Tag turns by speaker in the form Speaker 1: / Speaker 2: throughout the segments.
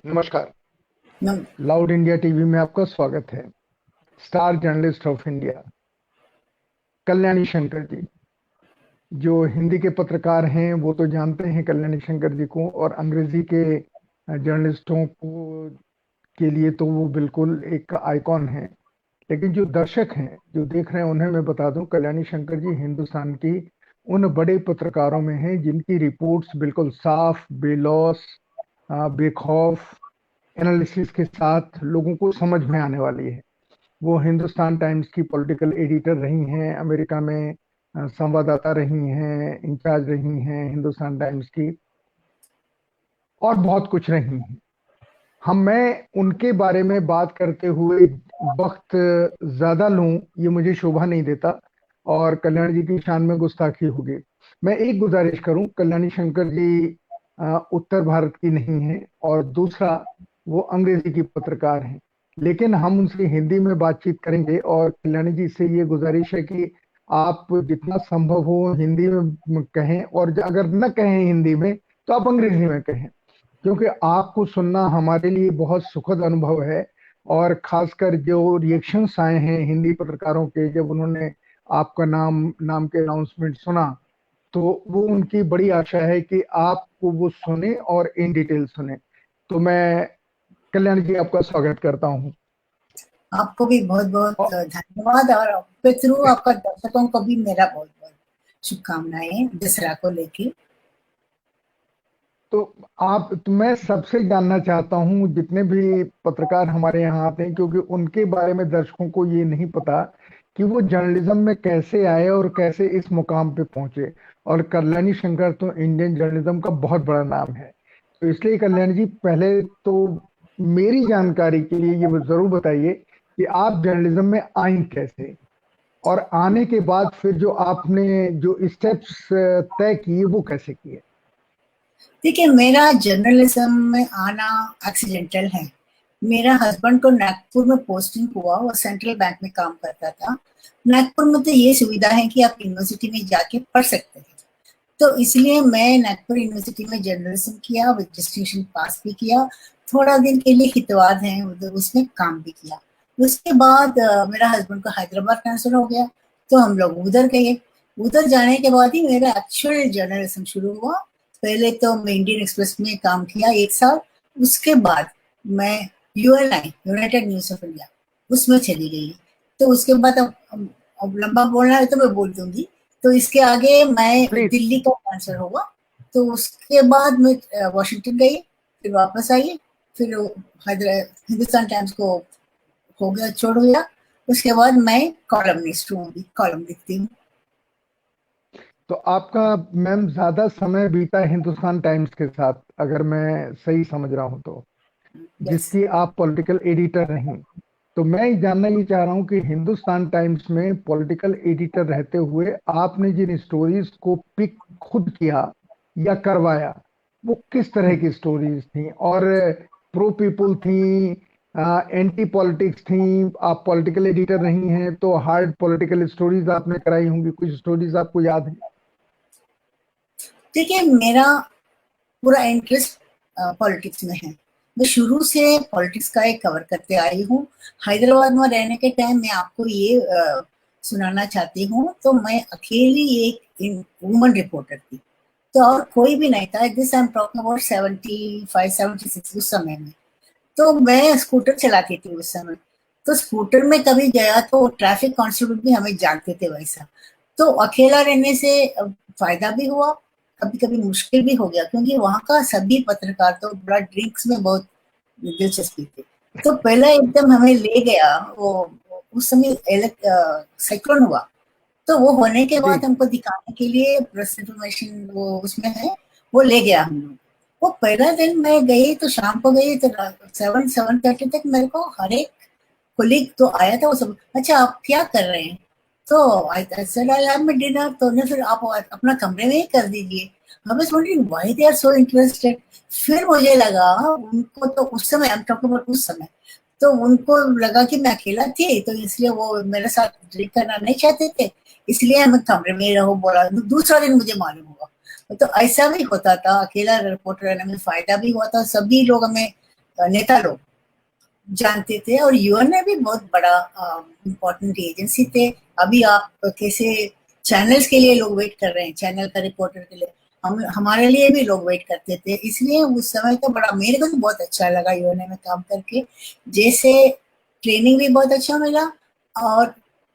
Speaker 1: नमस्कार।
Speaker 2: नम-
Speaker 1: loud India TV में आपका स्वागत है। Star journalist of India Kalyani Shankar ji, जो हिंदी के पत्रकार हैं वो तो जानते हैं कल्याणी शंकर जी को, और अंग्रेजी के जर्नलिस्टों को के लिए तो वो बिल्कुल एक आइकॉन है। लेकिन जो दर्शक हैं, जो देख रहे हैं, उन्हें मैं बता दूं, कल्याणी शंकर जी हिंदुस्तान की उन बड़े पत्रकारों में हैं जिनकी रिपोर्ट्स बिल्कुल साफ, बेलौस, बेखौफ एनालिसिस के साथ लोगों को समझ में आने वाली है। वो हिंदुस्तान टाइम्स की पॉलिटिकल एडिटर रही हैं, अमेरिका में संवाददाता रही हैं, इंचार्ज रही हैं हिंदुस्तान टाइम्स की, और बहुत कुछ रही हैं। मैं उनके बारे में बात करते हुए वक्त ज्यादा लूं, ये मुझे शोभा नहीं देता और कल्याण जी की शान में गुस्ताखी होगी। मैं एक गुजारिश करूं, कल्याणी शंकर जी उत्तर भारत की नहीं है, और दूसरा, वो अंग्रेजी की पत्रकार हैं। लेकिन हम उनसे हिंदी में बातचीत करेंगे, और कल्याणी जी से ये गुजारिश है कि आप जितना संभव हो हिंदी में कहें, और अगर न कहें हिंदी में तो आप अंग्रेजी में कहें, क्योंकि आपको सुनना हमारे लिए बहुत सुखद अनुभव है। और खासकर जो रिएक्शंस आए हैं हिंदी पत्रकारों के, जब उन्होंने आपका नाम के अनाउंसमेंट सुना, तो वो उनकी बड़ी आशा है कि आपको वो सुने और इन डिटेल सुने। तो मैं, कल्याण जी, आपका स्वागत करता हूँ।
Speaker 2: आपको भी बहुत बहुत
Speaker 1: और
Speaker 2: धन्यवाद, और आपके थ्रू आपका दर्शकों को भी मेरा बहुत बहुत शुभकामनाएं दसरा को लेके।
Speaker 1: तो मैं सबसे जानना चाहता हूँ, जितने भी पत्रकार हमारे यहाँ आते हैं, क्योंकि उनके बारे में दर्शकों को ये नहीं पता कि वो जर्नलिज्म में कैसे आए और कैसे इस मुकाम पे पहुंचे। और कल्याणी शंकर तो इंडियन जर्नलिज्म का बहुत बड़ा नाम है। तो इसलिए कल्याणी जी, पहले तो मेरी जानकारी के लिए ये जरूर बताइए कि आप जर्नलिज्म में आई कैसे, और आने के बाद फिर जो आपने जो स्टेप्स तय किए वो कैसे किए।
Speaker 2: देखिए, मेरा जर्नलिज्म में आना एक्सीडेंटल है। मेरा हस्बैंड को नागपुर में पोस्टिंग हुआ, वो सेंट्रल बैंक में काम करता था। नागपुर में तो ये सुविधा है कि आप यूनिवर्सिटी में जाके पढ़ सकते हैं, तो इसलिए मैं नागपुर यूनिवर्सिटी में जर्नलिज्म किया, विद डिस्टिंक्शन पास भी किया। थोड़ा दिन के लिए हितवाद है उधर, उसमें काम भी किया। उसके बाद मेरा हस्बैंड को हैदराबाद ट्रांसफर हो गया, तो हम लोग उधर गए। उधर जाने के बाद ही मेरा एक्चुअल जर्नलिज्म शुरू हुआ। पहले तो मैं इंडियन एक्सप्रेस में काम किया 1 साल। उसके बाद मैं Uni, United news of India, उसमें चली गई। तो उसके बाद अब लंबा बोलना है तो मैं बोल दूंगी। तो इसके आगे मैं
Speaker 1: प्लीज।
Speaker 2: दिल्ली का ट्रांसफर हुआ। तो उसके बाद मैं वॉशिंगटन गई, फिर वापस आई। फिर हिंदुस्तान टाइम्स को हो गया, छोड़ गया। उसके बाद मैं कॉलमनिस्ट हूँ, अभी कॉलम लिखती हूँ।
Speaker 1: तो आपका, मैम, ज्यादा समय बीता हिंदुस्तान टाइम्स के साथ, अगर मैं सही समझ रहा हूं तो,
Speaker 2: यस।
Speaker 1: जिसकी आप पॉलिटिकल एडिटर रहीं। तो मैं ये जानना ये चाह रहा हूँ कि हिंदुस्तान टाइम्स में पॉलिटिकल एडिटर रहते हुए आपने जिन स्टोरीज को पिक खुद किया या करवाया, वो किस तरह की स्टोरीज थी, और प्रो पीपुल थी, एंटी पॉलिटिक्स थी? आप पॉलिटिकल एडिटर रही हैं तो हार्ड पॉलिटिकल स्टोरीज आपने कराई होंगी, कुछ स्टोरीज आपको याद है?
Speaker 2: देखिए, मेरा पूरा इंटरेस्ट पॉलिटिक्स में है। मैं शुरू से पॉलिटिक्स का एक कवर करते आई हूँ। हैदराबाद में रहने के टाइम मैं आपको ये सुनाना चाहती हूँ। तो मैं अकेली एक वुमन रिपोर्टर थी, तो और कोई भी नहीं था। This I am talking about 75 76 उस समय में। तो मैं स्कूटर चलाती थी उस समय। तो स्कूटर में कभी गया तो ट्रैफिक कांस्टेबल भी हमें जानते थे वैसा। तो अकेला रहने से फायदा भी हुआ, कभी कभी मुश्किल भी हो गया, क्योंकि वहाँ का सभी पत्रकार तो बड़ा ड्रिंक्स में बहुत दिलचस्पी थी। तो पहला एकदम हमें ले गया वो, उस समय साइक्लोन हुआ। तो वो होने के
Speaker 1: जी।
Speaker 2: बाद हमको दिखाने के लिए प्रेस इन्फॉर्मेशन वो उसमें है, वो ले गया हम लोग। वो पहला दिन मैं गई, तो शाम को गई, तो 7-7:30 तक मेरे को हर एक कोलीग तो आया था। वो सब, अच्छा आप क्या कर रहे हैं? तो I said I have my dinner. तो उन्हें फिर आप अपना कमरे में ही कर दीजिए। I was wondering why they are so interested. फिर मुझे लगा उनको, तो उस समय आई एम टॉकिंग अबाउट उस समय, तो उनको लगा कि मैं अकेला थी, तो इसलिए वो मेरे साथ ड्रिंक करना नहीं चाहते थे। इसलिए हमें कमरे में ही रहो बोला। दूसरा दिन मुझे मालूम हुआ। तो ऐसा भी होता था, अकेला रिपोर्टर रहने में फायदा भी हुआ था। सभी लोग हमें नेता लोग जानते थे, और यूएनए भी बहुत बड़ा इम्पोर्टेंट एजेंसी थे। अभी आप कैसे चैनल्स के लिए लोग वेट कर रहे हैं, चैनल का रिपोर्टर के लिए, हमारे लिए भी लोग वेट करते थे। इसलिए उस समय तो बड़ा, मेरे को तो बहुत अच्छा लगा यूएनए में काम करके। जैसे ट्रेनिंग भी बहुत अच्छा मिला, और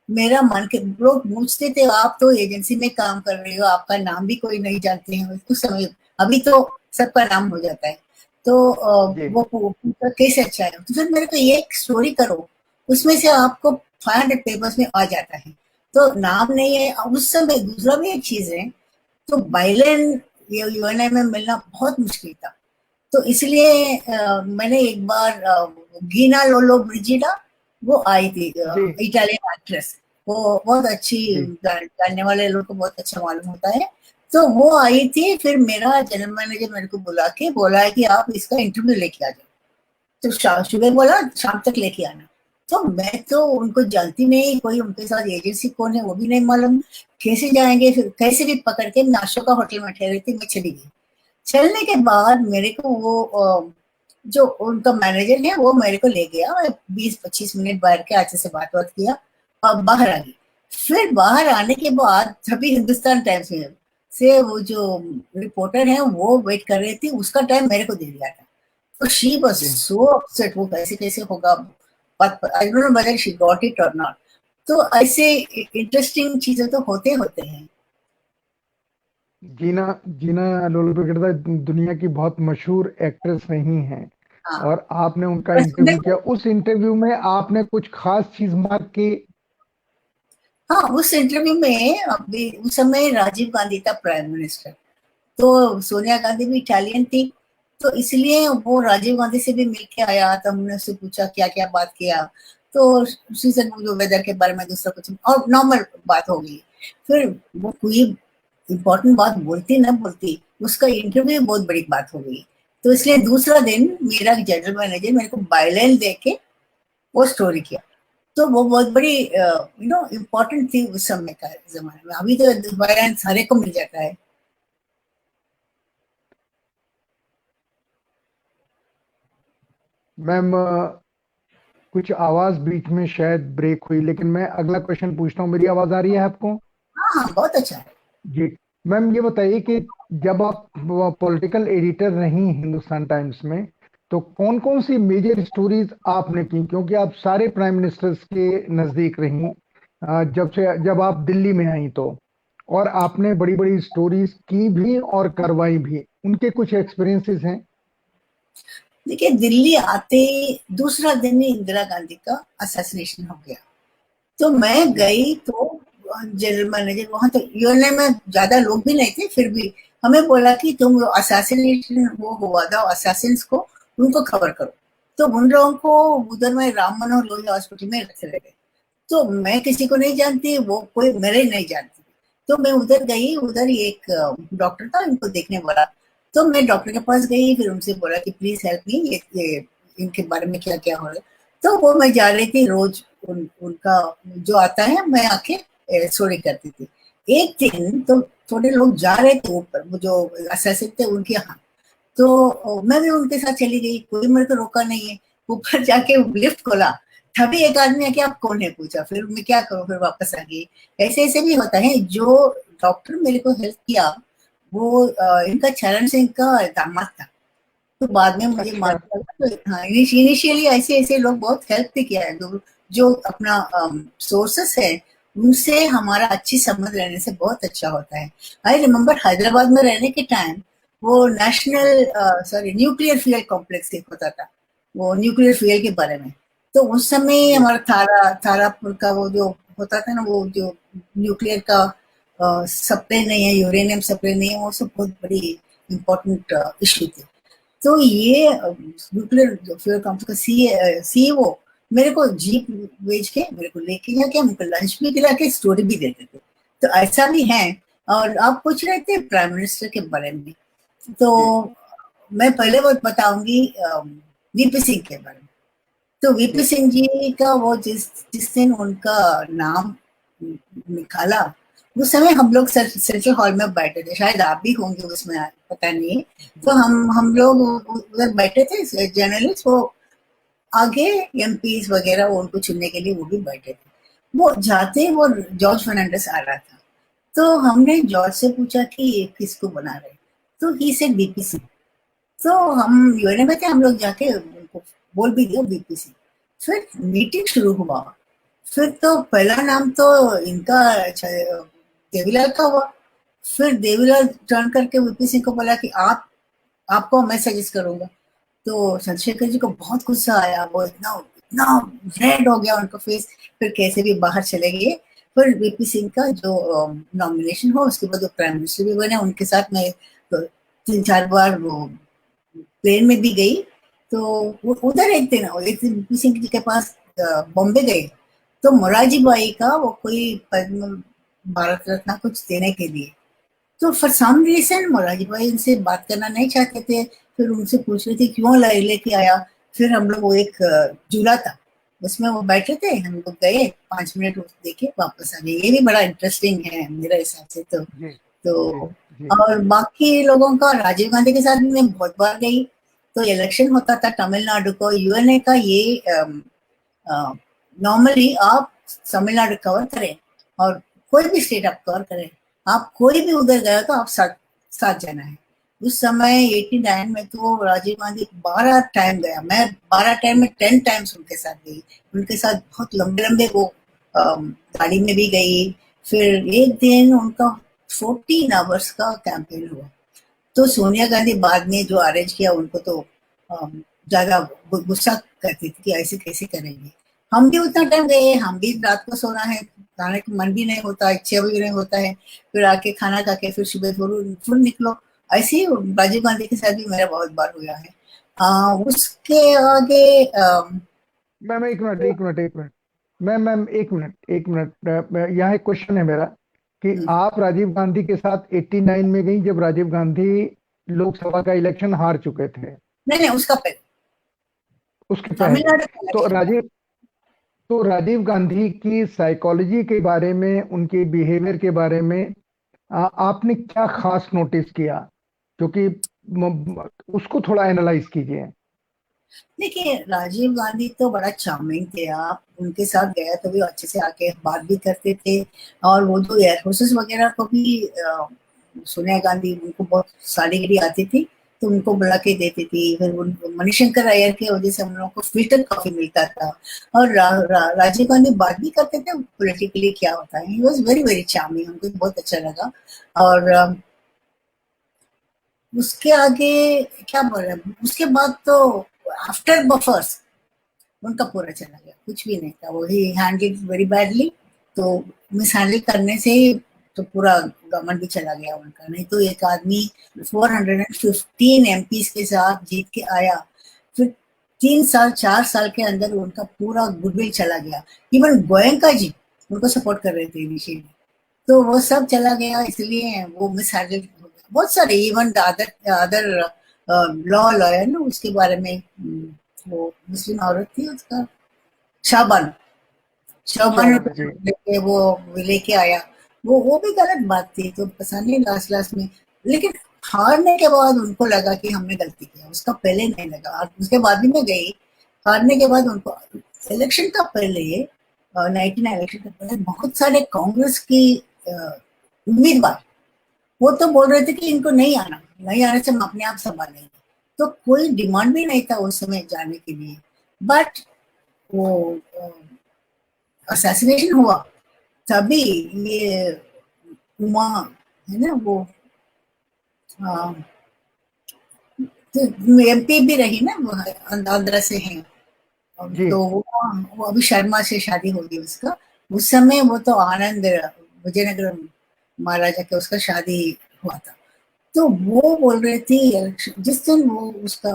Speaker 2: मेरा मन के लोग पूछते थे आप तो एजेंसी में काम कर रहे हो, आपका नाम भी कोई नहीं जानते हैं उस समय, अभी तो सबका नाम हो जाता है। तो
Speaker 1: जी
Speaker 2: वो पूछा कैसे अच्छा है, तो फिर मेरे को ये एक स्टोरी करो, उसमें से आपको 500 पेपर्स में आ जाता है। तो नाम नहीं है उस समय। दूसरा भी एक चीज है, तो बाइलेन ये यूएनए में मिलना बहुत मुश्किल था। तो इसलिए मैंने एक बार गीना लोलो ब्रिजिडा, वो आई थी,
Speaker 1: जी
Speaker 2: इटालियन एक्ट्रेस, वो बहुत अच्छी,
Speaker 1: जी
Speaker 2: जानने वाले लोग को बहुत अच्छा मालूम होता है। तो वो आई थी, फिर मेरा जनरल मैनेजर मेरे को बुला के बोला है कि आप इसका इंटरव्यू लेके आ जाओ। तो सुबह बोला शाम तक लेके आना। तो मैं तो उनको जानती नहीं, कोई उनके साथ एजेंसी कौन है वो भी नहीं मालूम, कैसे जाएंगे, फिर कैसे भी पकड़ के मैं अशोका होटल में ठहरी थी, मैं चली गई। चलने के बाद मेरे को वो जो उनका मैनेजर है वो मेरे को ले गया, 20-25 मिनट बैठ के अच्छे से बात बात किया, और बाहर आ गई। फिर बाहर आने के बाद तभी हिंदुस्तान टाइम्स में से वो जो रिपोर्टर है वो वेट कर रही थी, उसका टाइम मेरे को दे दिया था। तो शी वाज
Speaker 1: जी
Speaker 2: सो अपसेट, वो कैसे कैसे होगा, I don't know whether she got it और नॉट। तो ऐसे इंटरेस्टिंग चीजें तो होते होते हैं।
Speaker 1: जीना जीना लोलुप दुनिया की बहुत मशहूर एक्ट्रेस रही हैं,
Speaker 2: हाँ,
Speaker 1: और आपने उनका
Speaker 2: बस
Speaker 1: इंटरव्यू
Speaker 2: देखो,
Speaker 1: किया। उस इंटरव्यू में आपने कुछ खास चीज मार्क की?
Speaker 2: हाँ उस इंटरव्यू में अभी उस समय राजीव गांधी था प्राइम मिनिस्टर, तो सोनिया गांधी भी इटालियन थी, तो इसलिए वो राजीव गांधी से भी मिल के आया। तो हमने उससे पूछा क्या क्या बात किया, तो उसी से जो वेदर के बारे में दूसरा कुछ और नॉर्मल बात हो गई। फिर वो कोई इम्पोर्टेंट बात बोलती ना बोलती, उसका इंटरव्यू बहुत बड़ी बात हो गई। तो इसलिए दूसरा दिन मेरा जनरल मैनेजर मेरे को बायलाइन दे के वो स्टोरी किया। तो वो बहुत बड़ी इम्पोर्टेंट थी उस समय का जमाने में। अभी तो बायलाइन सारे को मिल जाता है।
Speaker 1: मैम, कुछ आवाज बीच में शायद ब्रेक हुई, लेकिन मैं अगला क्वेश्चन पूछता हूँ। मेरी आवाज आ रही है आपको?
Speaker 2: हाँ हाँ, बहुत अच्छा है।
Speaker 1: जी मैम, ये बताइए कि जब आप पॉलिटिकल एडिटर रही हिंदुस्तान टाइम्स में, तो कौन कौन सी मेजर स्टोरीज आपने की? क्योंकि आप सारे प्राइम मिनिस्टर्स के नजदीक रही, जब आप दिल्ली में आई तो, और आपने बड़ी बड़ी स्टोरीज की भी और करवाई भी। उनके कुछ एक्सपीरियंसेस हैं?
Speaker 2: देखिए, दिल्ली आते दूसरा दिन ही इंदिरा गांधी का असैसिनेशन हो गया। तो मैं
Speaker 1: जी
Speaker 2: गई, तो जनरल मैनेजर वहां, तो यूएनए में ज्यादा लोग भी नहीं थे, फिर भी हमें बोला कि तुम असैसिनेशन वो हुआ था, असैसिन्स को उनको खबर करो। तो उन लोगों को उधर में राम मनोहर लोहिया हॉस्पिटल में रखे रहे। तो मैं किसी को नहीं जानती, वो कोई मेरे नहीं जानती। तो मैं उधर गई, उधर एक डॉक्टर था इनको देखने वाला। तो मैं डॉक्टर के पास गई, फिर उनसे बोला कि प्लीज हेल्प मी, ये इनके बारे में क्या क्या हो रहा है। तो वो मैं जा रही थी रोज, उनका जो आता है मैं आके स्टोरी करती थी। एक दिन तो थोड़े लोग जा रहे थे ऊपर, वो जो असेसिन थे उनके यहाँ। तो मैं भी उनके साथ चली गई, कोई मेरे को रोका नहीं है। ऊपर जाके लिफ्ट खोला, तभी एक आदमी आके आप कौन है पूछा, फिर मैं क्या करूं, फिर वापस आ गई। ऐसे ऐसे भी होता है। जो डॉक्टर मेरे को हेल्प किया वो इनका चरण सिंह का दामाद था। तो बाद में मुझे
Speaker 1: अच्छा।
Speaker 2: मालूम लगा, तो हाँ, इनिशियली ऐसे ऐसे लोग बहुत हेल्प भी किया है। जो अपना सोर्सेस है उनसे हमारा अच्छी समझ रहने से बहुत अच्छा होता है। आई रिमेम्बर हैदराबाद में रहने के टाइम वो national sorry nuclear fuel complex एक होता था, वो न्यूक्लियर फ्यूल के बारे में। तो उस समय
Speaker 1: जी
Speaker 2: हमारा थारापुर का वो जो होता था ना, वो जो न्यूक्लियर का सप्लाई नहीं है, यूरेनियम सप्लाई नहीं है, वो सब बहुत बड़ी इम्पोर्टेंट इशू थी। तो ये न्यूक्लियर फ्यूल कंपनी का सीईओ मेरे को जीप भेज के मेरे को लेके जाके हमको लंच भी खिला के स्टोरी भी देते थे। तो ऐसा भी है। और आप पूछ रहे थे प्राइम मिनिस्टर के बारे में, तो
Speaker 1: जी
Speaker 2: मैं पहले वो बताऊंगी वीपी सिंह के बारे में। तो वीपी
Speaker 1: जी
Speaker 2: सिंह जी का वो जिस जिस दिन उनका नाम निकाला, उस समय हम लोग सेंट्रल हॉल में बैठे थे, शायद आप भी होंगे उसमें, पता नहीं। तो हम लोग उधर बैठे थे जर्नलिस्ट, वो आगे एमपीज वगैरह वो उनको चुनने के लिए वो भी बैठे थे। वो जाते वो जॉर्ज फर्नांडिस आ रहा था, तो हमने जॉर्ज से पूछा कि ये किसको बना रहे, तो ही सेड बीपीसी। तो हम यूएनए में थे, हम लोग जाके उनको बोल भी दिया बीपीसी। फिर मीटिंग शुरू हुआ, फिर तो पहला नाम तो इनका देवीलाल का हुआ। फिर देवीलाल टर्न करके वीपी सिंह को बोला कि आप आपको मैं सजेस्ट करूंगा। तो चंद्रशेखर जी को बहुत गुस्सा आया, वो इतना इतना रेड हो गया उनका फेस। फिर कैसे भी बाहर चले गए। फिर वीपी सिंह का जो नॉमिनेशन हुआ, उसके बाद वो प्राइम मिनिस्टर भी बने। उनके साथ मैं 3-4 बार वो प्लेन में भी गई। तो उधर एक दिन वीपी सिंह जी के पास बॉम्बे गए, तो मोरारजी भाई का वो कोई पद्म भारत रत्न कुछ देने के लिए, तो फॉर सम रीजन मोरारजी भाई उनसे बात करना नहीं चाहते थे। फिर उनसे पूछ रहे थे क्यों लेके आया। फिर हम लोग वो एक झूला था, उसमें वो बैठे थे, हम लोग गए 5 मिनट देखे वापस आ गए। ये भी बड़ा इंटरेस्टिंग है मेरे हिसाब से तो।
Speaker 1: जी जी
Speaker 2: तो
Speaker 1: जी।
Speaker 2: और बाकी लोगों का, राजीव गांधी के साथ भी मैं बहुत बार गई। तो इलेक्शन होता था तमिलनाडु को, यूएनए का ये नॉर्मली आप तमिलनाडु कवर करें और कोई भी स्टेट आप कवर करें, आप कोई भी उधर गया तो आप साथ साथ जाना है। उस समय 89 में तो राजीव गांधी 12 टाइम गया, मैं 12 टाइम में 10 टाइम्स उनके साथ गई। उनके साथ बहुत लंबे लंबे वो गाड़ी में भी गई। फिर एक दिन उनका 14 आवर्स का कैंपेन हुआ। तो सोनिया गांधी बाद में जो अरेंज किया उनको तो ज्यादा गुस्सा करती थी कि ऐसे कैसे करेंगे। हम भी उतना टाइम गए, हम भी रात को सोना है, खाने का मन भी नहीं होता, इच्छा भी नहीं होता है। फिर आके खाना खा के फिर सुबह फिर निकलो। ऐसे ही राजीव गांधी के साथ भी मेरा बहुत बार हुआ है। उसके आगे
Speaker 1: मैम एक मिनट एक मिनट एक मिनट। मैम एक मिनट यहाँ एक क्वेश्चन है मेरा कि आप राजीव गांधी के साथ 89 में गई जब राजीव गांधी लोकसभा का इलेक्शन हार चुके थे।
Speaker 2: नहीं नहीं, उसका पहले
Speaker 1: उसके पहले।
Speaker 2: तमिलनाडु का
Speaker 1: तो
Speaker 2: इलेक्शन था।
Speaker 1: राजीव तो राजीव गांधी की साइकोलॉजी के बारे में, उनके बिहेवियर के बारे में आपने क्या खास नोटिस किया? क्योंकि उसको थोड़ा एनालाइज कीजिए।
Speaker 2: देखिए, राजीव गांधी तो बड़ा चार्मिंग थे, आप उनके साथ गए तो भी अच्छे से आके बात भी करते थे। और वो जो एयर फोर्सेस वगैरह को भी सोनिया गांधी उनको बहुत सादगी आती थी, तो उनको बुला के देती थी। फिर मणिशंकर अय्यर की वजह से हम लोगों को फिल्टर कॉफी मिलता था। और राजीव गांधी बात भी करते थे पॉलिटिकली क्या होता है। He was very very charming, हमको बहुत अच्छा लगा। और उसके आगे क्या बोले, उसके बाद तो आफ्टर बफर्स उनका पूरा चला गया, कुछ भी नहीं था। वो ही हैंडल वेरी बैडली। तो मिस हैंडल करने से तो पूरा गवर्नमेंट भी चला गया उनका। नहीं तो एक आदमी 415 एमपीज के साथ जीत के आया, फिर 3 साल 4 साल के अंदर उनका पूरा गुडविल चला गया। इवन गोयंका जी उनको सपोर्ट कर रहे थे इनिशियली, तो वो सब चला गया, इसलिए वो मिस हैंडल हो गया। बहुत सारे even other other law lawyer ना, उसके बारे में वो मुस्लिम औरत थी, उसका शाबान शाबान
Speaker 1: जी
Speaker 2: लेके वो लेके आया। वो भी गलत बात थी। तो पता नहीं लास्ट लास्ट में, लेकिन हारने के बाद उनको लगा कि हमने गलती किया, उसका पहले नहीं लगा। और उसके बाद भी मैं गई, हारने के बाद उनको इलेक्शन का पहले 19 इलेक्शन का पहले बहुत सारे कांग्रेस की उम्मीदवार वो तो बोल रहे थे कि इनको नहीं आने से हम अपने आप संभालेंगे। तो कोई डिमांड भी नहीं था उस समय जाने के लिए। बट वो असैसिनेशन हुआ तभी ये उमा है ना वो तो एमपी भी रही ना, वो आंध्र से है।
Speaker 1: जी
Speaker 2: तो वो अभी शर्मा से शादी होगी उसका। उस समय वो तो आनंद विजयनगर महाराजा के उसका शादी हुआ था। तो वो बोल रही थी जिस दिन वो उसका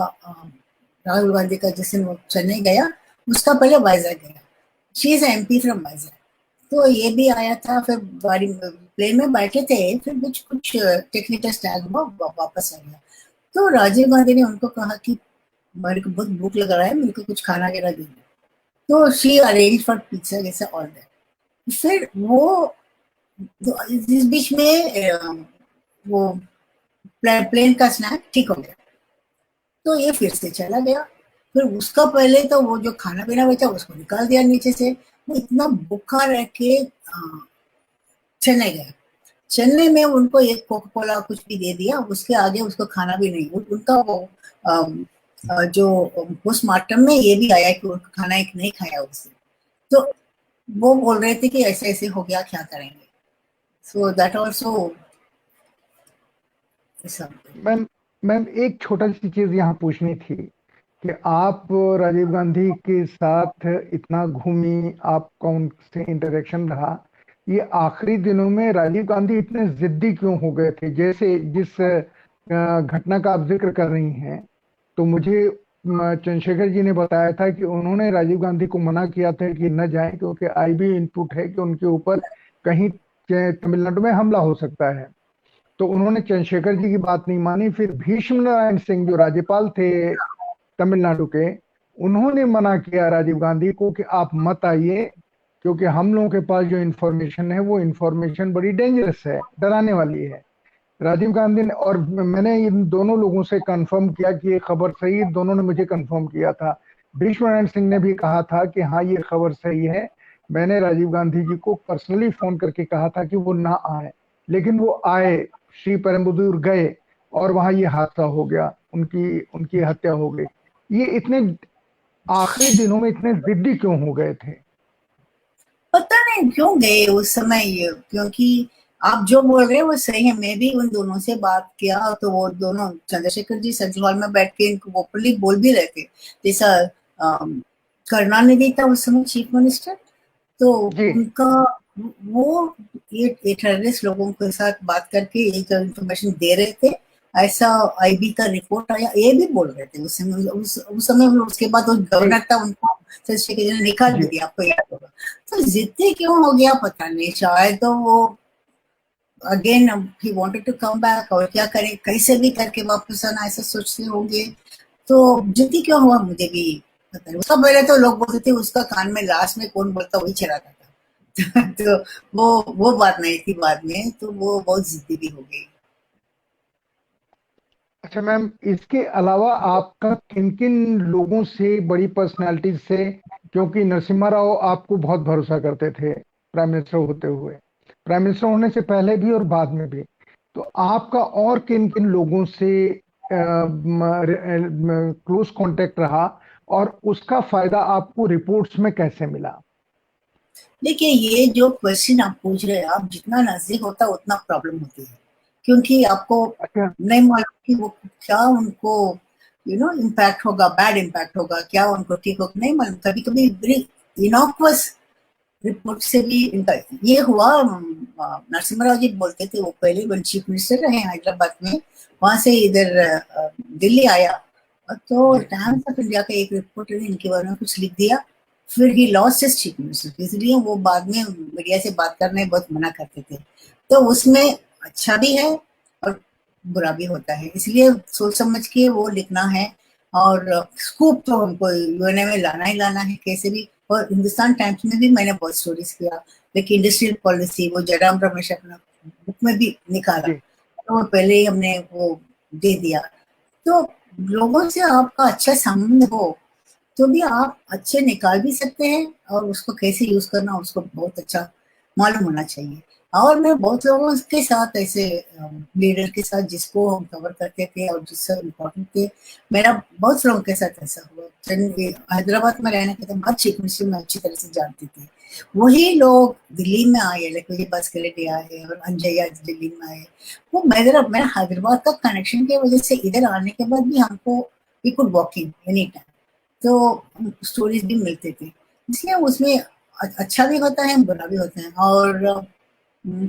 Speaker 2: राहुल गांधी का जिस दिन वो चेन्नई गया, उसका पहले वाइजैक गया। She is MP from Vizag. तो ये भी आया था। फिर गाड़ी प्लेन में बैठे थे, फिर कुछ कुछ टेक्निकल स्टैग हुआ, वापस आ गया। तो राजीव गांधी ने उनको कहा कि मेरे को बहुत भूख लग रहा है, मेरे को कुछ खाना वगैरह दीजिए। तो शी अरेंज फॉर पिज्जा जैसे ऑल दैट। फिर वो तो इस बीच में वो प्लेन का स्नैक ठीक हो गया, तो ये फिर से चला गया। फिर उसका पहले तो वो जो खाना पीना बचा उसको निकाल दिया नीचे से। वो इतना भूखा रह के चेन्नई गया। चेन्नई में उनको एक कोका कोला कुछ भी दे दिया, उसके आगे उसको खाना भी नहीं। उनका वो जो पोस्टमार्टम में ये भी आया कि उनका खाना एक नहीं खाया उससे। तो वो बोल रहे थे कि ऐसे ऐसे हो गया, क्या करेंगे। So that also.
Speaker 1: Ma'am ma'am एक छोटा सी चीज यहाँ पूछनी थी कि आप राजीव गांधी के साथ इतना घूमी, आपका उनसे इंटरेक्शन रहा, ये आखिरी दिनों में राजीव गांधी इतने जिद्दी क्यों हो गए थे? जैसे जिस घटना का आप जिक्र कर रही हैं, तो मुझे चंद्रशेखर जी ने बताया था कि उन्होंने राजीव गांधी को मना किया था कि न जाएं, क्योंकि आईबी इनपुट है कि उनके ऊपर कहीं तमिलनाडु में हमला हो सकता है। तो उन्होंने चंद्रशेखर जी की बात नहीं मानी। फिर भीष्म नारायण सिंह जो राज्यपाल थे तमिलनाडु के, उन्होंने मना किया राजीव गांधी को कि आप मत आइए, क्योंकि हम लोगों के पास जो इंफॉर्मेशन है वो इंफॉर्मेशन बड़ी डेंजरस है, डराने वाली है। राजीव गांधी ने, और मैंने इन दोनों लोगों से कंफर्म किया कि ये खबर सही है, दोनों ने मुझे कंफर्म किया था। भीष्म नारायण सिंह ने भी कहा था कि हाँ ये खबर सही है। मैंने राजीव गांधी जी को पर्सनली फोन करके कहा था कि वो ना आए, लेकिन वो आए, श्री पेरुम्बदूर गए, और वहां ये हादसा हो गया, उनकी उनकी हत्या हो गई। ये इतने आखिरी दिनों में इतने जिद्दी क्यों हो गए थे?
Speaker 2: पता नहीं क्यों गए उस समय ये, क्योंकि आप जो बोल रहे हैं वो सही है। मैं भी उन दोनों से बात किया तो वो दोनों, चंद्रशेखर जी सेंट्रल हॉल में बैठ के इनको ओपनली बोल भी रहे थे। जैसा करुणानिधि था उस समय चीफ मिनिस्टर, तो
Speaker 1: जी
Speaker 2: उनका वो ये टेररिस्ट लोगों के साथ बात करके एक इंफॉर्मेशन दे रहे थे। ऐसा आईबी का रिपोर्ट आया, ये भी बोल रहे थे उस समय। उस समय उसके बाद वो
Speaker 1: जी
Speaker 2: गवर्नर था, उनको चंद्रशेखर जी ने निकाल भी
Speaker 1: जी।
Speaker 2: दिया, आपको याद होगा। तो जिद्दी क्यों हो गया पता नहीं, शायद तो वो अगेन ही वांटेड टू कम बैक, और क्या करें, कैसे भी करके वापस आना ऐसा सोचते होंगे। तो जिद्दी क्यों हुआ मुझे भी पता नहीं। उसका पहले तो लोग बोलते थे उसका कान में लास्ट में कौन बोलता वही चलाता था। तो वो बात नहीं थी बाद में, तो वो बहुत जिद्दी भी हो गई।
Speaker 1: अच्छा मैम, इसके अलावा आपका किन किन लोगों से, बड़ी पर्सनालिटीज से, क्योंकि नरसिम्हा राव आपको बहुत भरोसा करते थे प्राइम मिनिस्टर होते हुए, प्राइम मिनिस्टर होने से पहले भी और बाद में भी, तो आपका और किन किन लोगों से क्लोज कांटेक्ट रहा, और उसका फायदा आपको रिपोर्ट्स में कैसे मिला?
Speaker 2: देखिए, ये जो क्वेश्चन आप पूछ रहे हैं, आप जितना नजदीक होता उतना प्रॉब्लम होती है, क्योंकि आपको
Speaker 1: अच्छा
Speaker 2: नहीं मालूम कि वो क्या उनको इम्पैक्ट होगा, बैड इम्पैक्ट होगा, क्या उनको ठीक होगा, नहीं मालूम। कभी कभी वेरी इनॉक्वस रिपोर्ट से भी इनका ये हुआ। नरसिम्हा राव जी बोलते थे, वो पहले वन चीफ मिनिस्टर रहे हैदराबाद में, वहां से इधर दिल्ली आया, तो
Speaker 1: जी
Speaker 2: टाइम्स ऑफ इंडिया का एक रिपोर्टर ने इनके बारे में कुछ लिख दिया। फिर he lost his chief minister, इसलिए वो बाद में मीडिया से बात करने बहुत मना करते थे। तो उसमें अच्छा भी है और बुरा भी होता है, इसलिए सोच समझ के वो लिखना है। और स्कूप तो हमको यूएनए में लाना ही लाना है कैसे भी। और हिंदुस्तान टाइम्स में भी मैंने बहुत स्टोरीज किया, लेकिन इंडस्ट्रियल पॉलिसी वो जयराम रमेश अपना बुक में भी निकाला,
Speaker 1: जी।
Speaker 2: तो वो पहले ही हमने वो दे दिया। तो लोगों से आपका अच्छा संबंध हो तो भी आप अच्छे निकाल भी सकते हैं, और उसको कैसे यूज करना उसको बहुत अच्छा मालूम होना चाहिए। और मैं बहुत लोगों के साथ ऐसे लीडर के साथ जिसको हम कवर करते थे और जिससे इम्पोर्टेंट थे, मेरा बहुत लोगों के साथ ऐसा हुआ। हैदराबाद में रहने के बाद चीफ मिनिस्टर में अच्छी तरह से जानती थी, वही लोग दिल्ली में आए, लाइक मुझे बस के लिए आए और अंजय दिल्ली में आए। वो मेरा हैदराबाद का कनेक्शन की वजह से इधर आने के बाद भी हमको we could walk in any time, तो स्टोरीज भी मिलते थे। इसलिए उसमें अच्छा भी होता है, बुरा भी होता है। और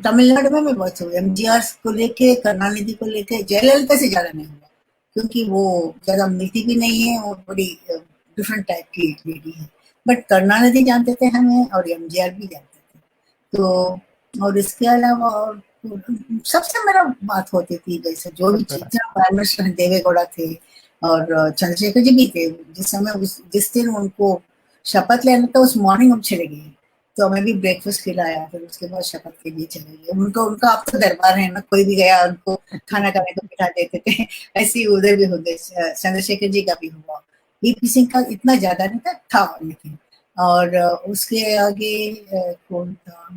Speaker 2: तमिलनाडु में मैं बहुत हुआ, एमजीआर को लेके, करुणानिधि को लेके, जयललिता से ज्यादा नहीं हुआ, क्योंकि वो ज्यादा मिलती भी नहीं है और बड़ी डिफरेंट टाइप की लेडी है। बट करुणानिधि जानते थे हमें, और एमजीआर भी जानते थे। तो और इसके अलावा और सबसे मेरा बात होती थी, जैसे जो भी
Speaker 1: सबसे
Speaker 2: जितना प्राइम मिनिस्टर देवेगौड़ा थे और चंद्रशेखर जी भी थे, जिस दिन उनको शपथ लेना था उस मॉर्निंग हम चले गए। तो हमें भी ब्रेकफास्ट खिलाया, फिर उसके बाद शपथ के लिए चले गए। उनका आप तो दरबार है ना, कोई भी गया उनको खाना खाने को बिठा देते थे। ऐसे ही उधर भी हो गए, चंद्रशेखर जी का भी हुआ। वीपी सिंह का इतना ज्यादा नहीं था लेकिन। और उसके आगे कौन था,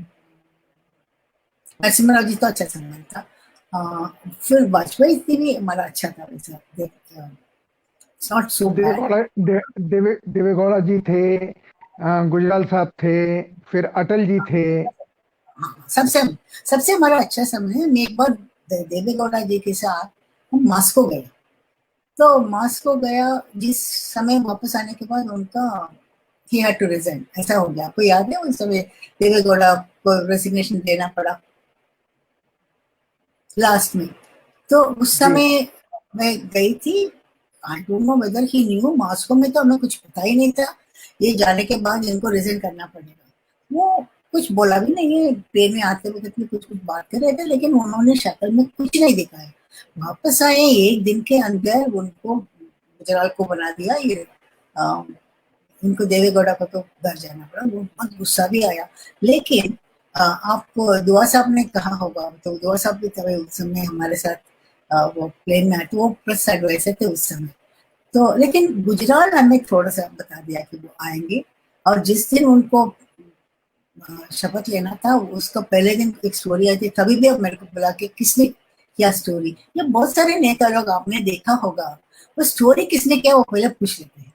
Speaker 2: नरसिम्हा राव जी तो अच्छा संबंध था। फिर वाजपेयी जी भी हमारा अच्छा था वैसा, नॉट सो बैड।
Speaker 1: देवेगौड़ा जी थे, गुजराल साहब थे, फिर अटल जी थे।
Speaker 2: हाँ, सबसे सबसे हमारा अच्छा समय है। मैं एक बार देवेगौड़ा जी के साथ हम मास्को गए, तो मास्को गया जिस समय वापस आने के बाद उनका ही हैड टू रिजाइन, ऐसा हो गया। आपको याद है उस समय देवेगौड़ा को रेसिग्नेशन देना पड़ा लास्ट में। तो उस
Speaker 1: जी
Speaker 2: समय मैं गई थी, आई don't know weather he new. Moscow में तो हमें कुछ पता ही नहीं था, ये जाने के बाद इनको रिजाइन करना पड़ेगा। वो कुछ बोला भी नहीं है, ट्रेन में आते वक्त भी कुछ कुछ बात कर रहे थे, लेकिन उन्होंने शक्ल में कुछ नहीं दिखाया। वापस आए एक दिन के अंदर उनको गुजराल को बना दिया ये। इनको देवेगौड़ा को तो घर जाना पड़ा, वो बहुत गुस्सा भी आया। लेकिन आपको दुआ साहब ने कहा होगा, तो दुआ साहब भी तभी उस समय हमारे साथ वो प्लेन में आए, तो वो प्रेस एडवाइजर थे उस समय। तो लेकिन गुजराल हमें थोड़ा सा बता दिया कि वो आएंगे। और जिस दिन उनको शपथ लेना था, उसका पहले दिन एक स्टोरी आई थी, तभी भी अब मेरे को बुला के किसने क्या स्टोरी, ये बहुत सारे नेता लोग आपने देखा होगा, वो स्टोरी किसने क्या वो पहले पूछ लेते हैं।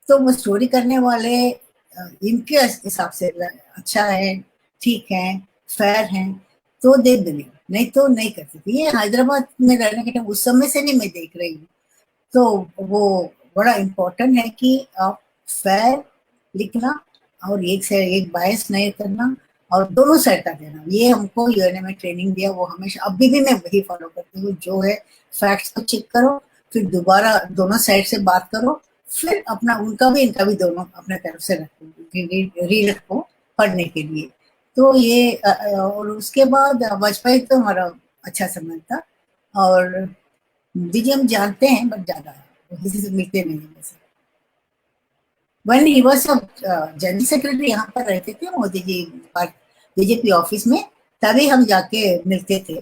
Speaker 2: तो वो स्टोरी करने वाले इनके हिसाब से अच्छा है, ठीक है, फेयर है, तो दे बिलीव, नहीं तो नहीं करते थे। ये हैदराबाद में रहने के टाइम उस समय से नहीं मैं देख रही हूँ। तो वो बड़ा इम्पोर्टेंट है कि आप फेयर लिखना, और एक से एक बायस नहीं करना, और दोनों साइड का देना। ये हमको यूएनए में ट्रेनिंग दिया, वो हमेशा अभी भी मैं वही फॉलो करती हूँ। जो है फैक्ट्स को चेक करो, फिर दोबारा दोनों साइड से बात करो, फिर अपना उनका भी इनका भी दोनों अपने तरफ से रखो, रीड रखो पढ़ने के लिए। तो ये और उसके बाद वाजपेयी तो हमारा अच्छा संबंध था। और मोदी जी हम जानते हैं बट ज्यादा किसी से मिलते नहीं है वैसे। when he was a general secretary यहाँ पर रहते थे मोदी जी बीजेपी ऑफिस में, तभी हम जाके मिलते थे।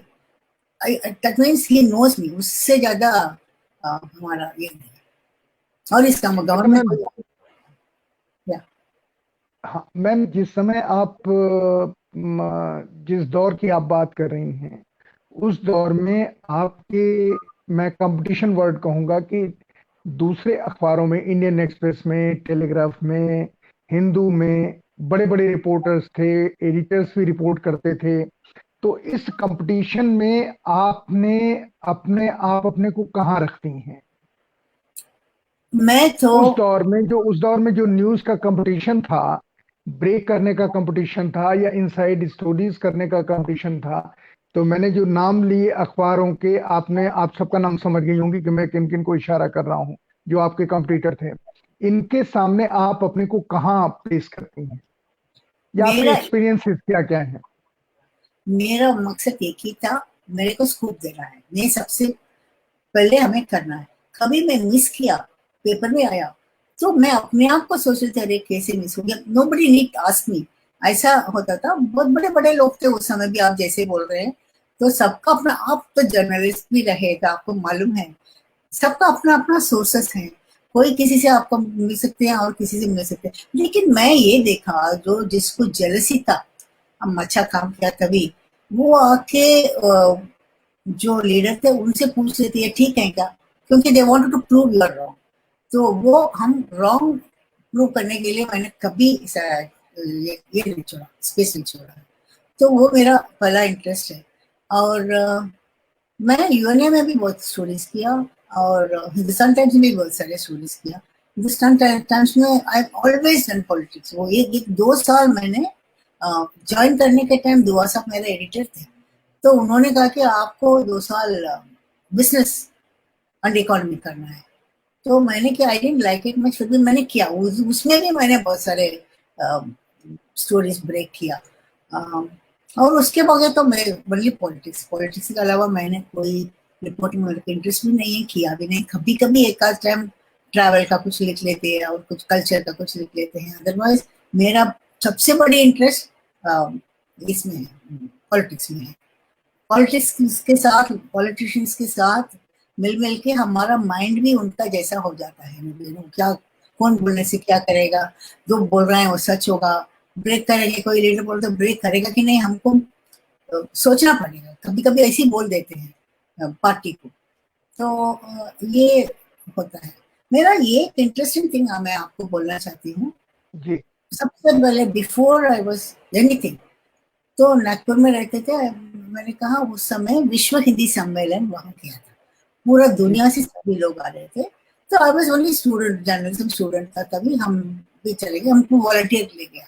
Speaker 2: That means he knows me, उससे ज्यादा हमारा ये नहीं। और इसका
Speaker 1: अच्छा
Speaker 2: गवर्नमेंट
Speaker 1: मैम,
Speaker 2: को या
Speaker 1: हाँ मैम, जिस समय आप जिस दौर की आप बात कर रही हैं, उस दौर में आपके, मैं कंपटीशन वर्ड कहूंगा कि दूसरे अखबारों में, इंडियन एक्सप्रेस में, टेलीग्राफ में, हिंदू में बड़े बड़े रिपोर्टर्स थे, एडिटर्स भी रिपोर्ट करते थे। तो इस कंपटीशन में आपने अपने को कहाँ रखती हैं?
Speaker 2: मैं तो
Speaker 1: उस दौर में जो न्यूज का कंपटीशन था, ब्रेक करने का कंपटीशन था या इनसाइड स्टोरीज करने का कंपटीशन था, तो मैंने जो नाम लिए अखबारों के, आप सबका नाम समझ गई होंगी कि मैं किन किन को इशारा कर रहा हूं, जो आपके कंपटीटर थे। इनके सामने आप अपने को कहाँ पेश करती हैं, या आपके
Speaker 2: मेरा
Speaker 1: एक्सपीरियंसेस क्या क्या हैं?
Speaker 2: मेरा मकसद एक ही था, मेरे को स्कूप देना है, मैं सबसे पहले हमें करना है। कभी मैं मिस किया, पेपर में आया, तो मैं अपने आप को सोच रही थी अरे कैसे मिस हो गया, नो बडी नीड आस्क मी। ऐसा होता था। बहुत बड़े बड़े लोग थे उस समय भी, आप जैसे बोल रहे हैं। तो सबका अपना, आप तो जर्नलिस्ट भी रहे तो आपको मालूम है, सबका अपना अपना सोर्सेस है। कोई किसी से आपको मिल सकते हैं और किसी से मिल सकते हैं, लेकिन मैं ये देखा जो जिसको जेलसी था, हम अच्छा काम किया तभी, वो आके जो लीडर थे उनसे पूछ लेती है ठीक है क्या, क्योंकि they wanted to prove you are wrong. तो वो हम रॉन्ग प्रूव करने के लिए मैंने कभी ये नहीं छोड़ा, स्पेस नहीं छोड़ा। तो वो मेरा पहला इंटरेस्ट है। और मैं यूएनए में भी बहुत स्टोरीज किया, और हिंदुस्तान टाइम्स में भी बहुत सारे स्टोरीज किया। हिंदुस्तान टाइम्स में आई ऑलवेज डन पॉलिटिक्स। वो एक 2 साल मैंने ज्वाइन करने के टाइम दुआ साहब मेरे एडिटर थे, तो उन्होंने कहा कि आपको 2 साल बिजनेस एंड इकोनॉमी करना है। तो मैंने किया, I didn't like it much, फिर भी मैंने किया। उसमें भी मैंने बहुत सारे स्टोरीज ब्रेक किया। और उसके बगैर तो मैं ओनली पॉलिटिक्स, पॉलिटिक्स के अलावा मैंने कोई रिपोर्टिंग में इंटरेस्ट भी नहीं है, किया भी नहीं। कभी कभी एक आध टाइम ट्रैवल का कुछ लिख लेते हैं और कुछ कल्चर का कुछ लिख लेते हैं, अदरवाइज मेरा सबसे बड़ी इंटरेस्ट इसमें है, पॉलिटिक्स में है। पॉलिटिक्स के साथ, पॉलिटिशियंस के साथ मिल मिल के हमारा माइंड भी उनका जैसा हो जाता है। क्या, कौन बोलने से क्या करेगा, जो बोल रहे हैं वो सच होगा, ब्रेक करेंगे, कोई लीडर बोल तो ब्रेक करेगा कि नहीं, हमको सोचना पड़ेगा। कभी कभी ऐसे ही बोल देते हैं पार्टी को। तो ये होता है। मेरा ये इंटरेस्टिंग थिंग मैं आपको बोलना चाहती हूँ।
Speaker 1: जी
Speaker 2: सबसे पहले बिफोर आई वाज एनीथिंग, तो नागपुर में रहते थे। मैंने कहा उस समय विश्व हिंदी सम्मेलन वहां किया था, पूरा
Speaker 1: जी
Speaker 2: दुनिया से सभी लोग आ रहे थे। तो I was only student, journalism student था तभी, हम भी चले गए, हमको वॉलंटियर ले गया।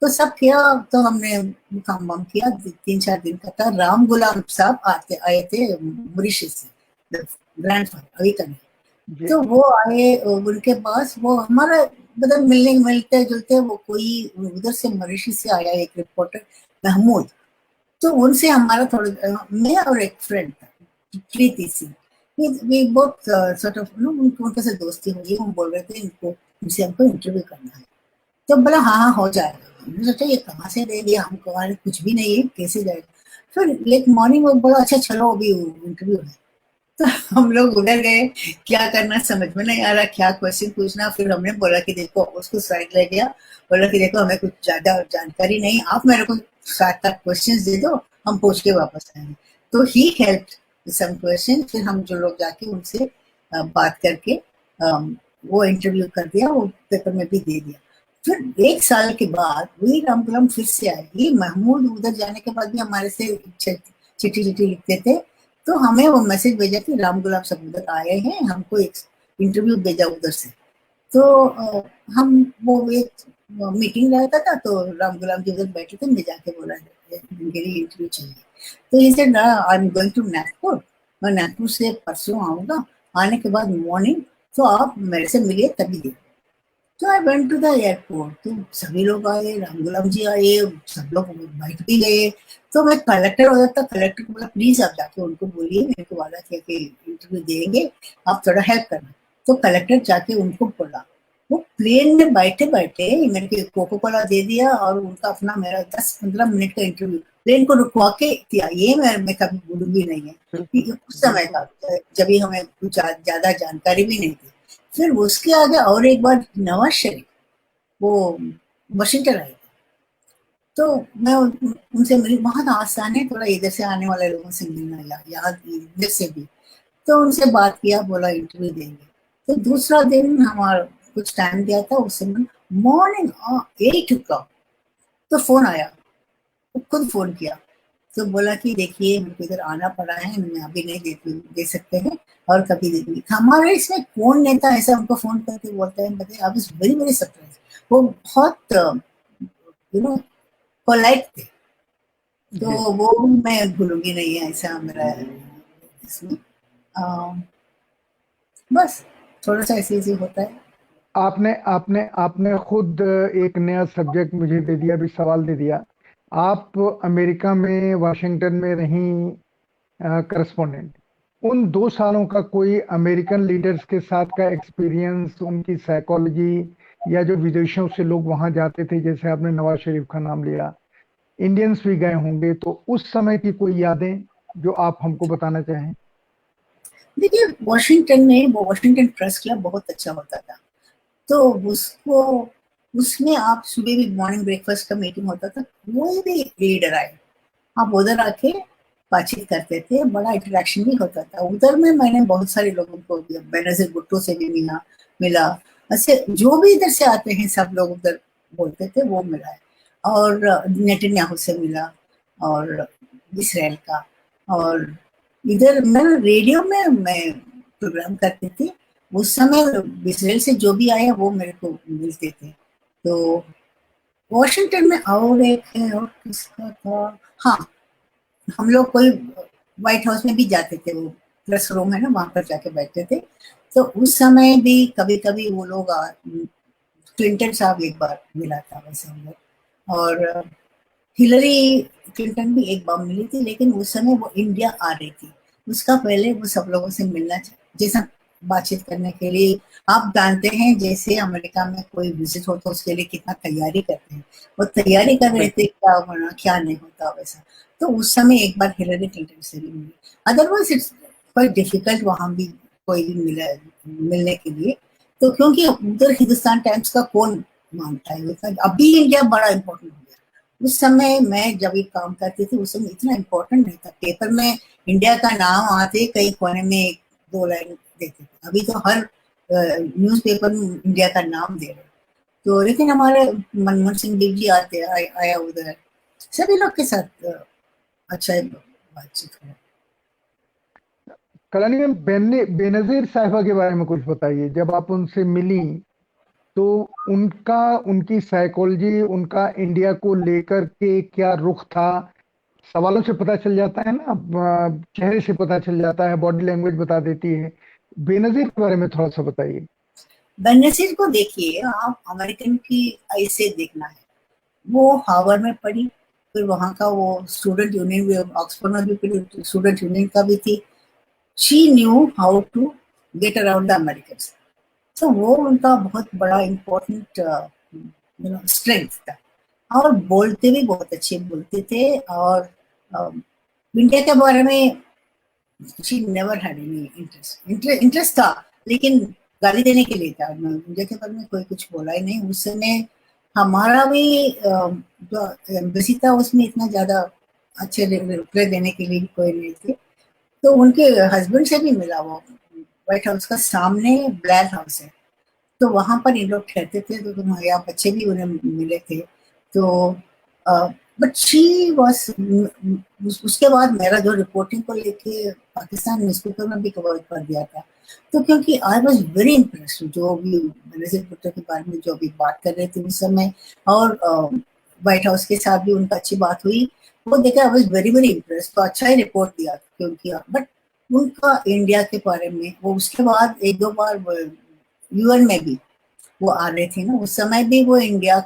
Speaker 2: तो सब किया, तो हमने काम वाम किया। 3-4 दिन का था। राम गुलाम साहब आए थे मॉरिशस से, ग्रैंडफादर अभी का नहीं।
Speaker 1: जी
Speaker 2: तो वो आए, उनके पास वो हमारा मतलब मिलने, मिलते जुलते, वो कोई उधर से मॉरिशस से आया एक रिपोर्टर महमूद। तो उनसे हमारा थोड़ा, मैं और एक फ्रेंड था Preeti Singh, we both sort of उनके से दोस्ती हुई। हम बोल रहे थे इनको, इनसे हमको इंटरव्यू करना है। तो बोला हाँ हाँ हो जाएगा। हमने सोचा ये कहाँ से दे दिया हमको, हमारे कुछ भी नहीं है, कैसे जाएगा। फिर एक मॉर्निंग वो बोला अच्छा चलो अभी इंटरव्यू है। तो हम लोग उधर गए, क्या करना समझ में नहीं आ रहा, क्या क्वेश्चन पूछना। फिर हमने बोला कि देखो, उसको साइड ले गया, बोला कि देखो हमें कुछ ज्यादा जानकारी नहीं, आप मेरे को 7-8 क्वेश्चन दे दो, हम पूछ के वापस आएंगे। तो ही हेल्प सम क्वेश्चन। फिर हम जो लोग जाके उनसे बात करके वो इंटरव्यू कर दिया, वो पेपर में भी दे दिया। फिर 1 साल के बाद वही रामगुलाम फिर से आए। ये महमूद उधर जाने के बाद भी हमारे से चिट्ठी चिट्ठी लिखते थे। तो हमें वो मैसेज भेजा कि राम गुलाब सब उधर आए हैं, हमको एक इंटरव्यू भेजा उधर से। तो हम वो एक मीटिंग रहता था, तो राम गुलाम जी उधर बैठे थे, मैं जाके बोला मेरी इंटरव्यू चाहिए। तो he said I am going to Nagpur, मैं नागपुर से परसों आऊंगा, आने के बाद मॉर्निंग तो आप मेरे से मिलिए तभी दे। तो I went to the airport, तो सभी लोग आए, राम गुलाम जी आए, सब लोग बैठ भी गए। तो मैं कलेक्टर हो जाता, कलेक्टर को बोला प्लीज आप जाके उनको बोलिए, मेरे को वादा किया कि इंटरव्यू देंगे, आप थोड़ा हेल्प करना। तो कलेक्टर जाके उनको बोला, वो प्लेन में बैठे बैठे मेरे को कोको कोला दे दिया, और उनका अपना मेरा 10-15 मिनट का इंटरव्यू प्लेन को रुकवा के दिया। ये मैं कभी भूलूंगी नहीं है,
Speaker 1: बिल्कुल
Speaker 2: कि उस समय
Speaker 1: बिल्कुल।
Speaker 2: का, जब भी हमें कुछ ज्यादा जानकारी भी नहीं थी। फिर उसके आगे और एक बार नवाज शरीफ, वो वाशिंगटन आए। तो मैं उनसे मिली, बहुत आसान है थोड़ा इधर से आने वाले लोगों से मिलना, याद इधर से भी। तो उनसे बात किया, बोला इंटरव्यू देंगे। तो दूसरा दिन हमारा कुछ टाइम दिया था उस समय, मॉर्निंग 8 o'clock, तो फोन आया, वो खुद फोन किया। तो बोला कि देखिए मेरे को इधर आना पड़ा है, मैं अभी नहीं दे सकते हैं, और कभी दे दूंगी। हमारे इसमें कौन नेता ऐसा हमको फोन करके बोलता है, बताइए। आप इस वेरी वेरी सरप्राइज, वो बहुत यू नो पोलाइट थे। तो
Speaker 1: जी
Speaker 2: वो मैं भूलूंगी नहीं है, ऐसा मेरा इसमें बस थोड़ा सा ऐसे ऐसे होता है।
Speaker 1: आपने आपने आपने खुद एक नया सब्जेक्ट मुझे दे दिया, भी सवाल दे दिया। आप अमेरिका में वाशिंगटन में रहीं करस्पॉन्डेंट, उन 2 सालों का कोई अमेरिकन लीडर्स के साथ का एक्सपीरियंस, उनकी साइकोलॉजी, या जो विदेशों से लोग वहां जाते थे, जैसे आपने नवाज शरीफ का नाम लिया, इंडियंस भी गए होंगे, तो उस समय की कोई यादें जो आप हमको बताना चाहें।
Speaker 2: देखिए वॉशिंगटन में वो वॉशिंगटन प्रेस क्लब बहुत अच्छा होता था। तो उसको, उसमें आप सुबह भी मॉर्निंग ब्रेकफास्ट का मीटिंग होता था, कोई भी लीडर आए आप उधर आके बातचीत करते थे, बड़ा इंटरेक्शन भी होता था उधर में। मैंने बहुत सारे लोगों को, बेनजीर भुट्टो से भी मिला मिला ऐसे जो भी इधर से आते हैं सब लोग उधर बोलते थे, वो मिला है। और नेतन्याहू से मिला, और इसराइल का। और इधर मैं रेडियो में मैं प्रोग्राम करती थी उस समय, इसराइल से जो भी आया वो मेरे को मिलते थे। तो वॉशिंगटन में और एक है, और किसका था, हाँ, हम लोग कोई व्हाइट हाउस में भी जाते थे, वो प्रेस रूम है ना, वहां पर जाके बैठते थे। तो उस समय भी कभी कभी वो लोग क्लिंटन साहब एक बार मिला था वैसे हम लोग। और हिलरी क्लिंटन भी एक बार मिली थी, लेकिन उस समय वो इंडिया आ रही थी, उसका पहले वो सब लोगों से मिलना जैसा बातचीत करने के लिए। आप जानते हैं जैसे अमेरिका में कोई विजिट हो तो उसके लिए कितना तैयारी करते हैं, वो तैयारी कर रहे थे क्या होना क्या नहीं होता वैसा। तो उस समय एक बार हिलरी क्लिंटन से भी मिली, अदरवाइज इट्स क्वाइट डिफिकल्ट वहां भी कोई भी मिलने के लिए। तो क्योंकि उधर हिंदुस्तान टाइम्स का कौन मानता है, अभी इंडिया बड़ा इंपॉर्टेंट हो गया। उस समय मैं जब ये काम करती थी उस समय इतना इम्पोर्टेंट नहीं था, पेपर में इंडिया का नाम आते कई कोने में एक दो लाइन देते थे, अभी तो हर न्यूज़पेपर में इंडिया का नाम दे रहे। तो लेकिन हमारे मनमोहन सिंह जी आया उधर, सभी लोग के साथ अच्छा बातचीत हुआ।
Speaker 1: कल्याणी मैम, बेनजीर साहिबा के बारे में कुछ बताइए। जब आप उनसे मिली तो उनका, उनकी साइकोलॉजी, उनका इंडिया को लेकर के क्या रुख था? सवालों से पता चल जाता है ना, चेहरे से पता चल जाता है, बॉडी लैंग्वेज बता देती है। बेनजीर के बारे में थोड़ा सा बताइए।
Speaker 2: बेनजीर को देखिए आप, अमेरिकन की ऐसे देखना है, वो हार्वर्ड में पढ़ी, फिर वहाँ का वो स्टूडेंट यूनियन भी, ऑक्सफोर्ड में भी पढ़ी, स्टूडेंट यूनियन का भी थी। She knew how to get around the Americans. तो वो उनका बहुत बड़ा इम्पोर्टेंट स्ट्रेंथ था। और बोलते भी बहुत अच्छे बोलते थे। और इंडिया के बारे में she never had any interest था, लेकिन गाली देने के लिए था। इंडिया के बारे में कोई कुछ बोला ही नहीं उस समय। हमारा भी जो एम्बेसी था उसमें इतना ज्यादा अच्छे रिप्लाई देने के लिए कोई नहीं थे। तो उनके हस्बैंड से भी मिला, वो व्हाइट हाउस का सामने ब्लैक हाउस है, तो वहां पर ये लोग ठहरते थे, तो तुम्हारे बच्चे भी उन्हें मिले थे। तो बट शी वॉज, उसके बाद मेरा जो रिपोर्टिंग को लेके पाकिस्तान न्यूज़पेपर में भी कवर कर दिया था। तो क्योंकि आई वॉज वेरी इम्प्रेस्ड, जो भी बेनजीर भुट्टो के बारे में जो भी बात कर रहे थे उस समय, और व्हाइट हाउस के साथ भी उनका अच्छी बात हुई, वो देखा I was very very impressed. तो अच्छा ही रिपोर्ट दिया क्योंकि, बट उनका इंडिया के बारे में वो उसके बाद एक दो बार यूएन में भी वो आ रहे थे ना, उस समय भी वो इंडिया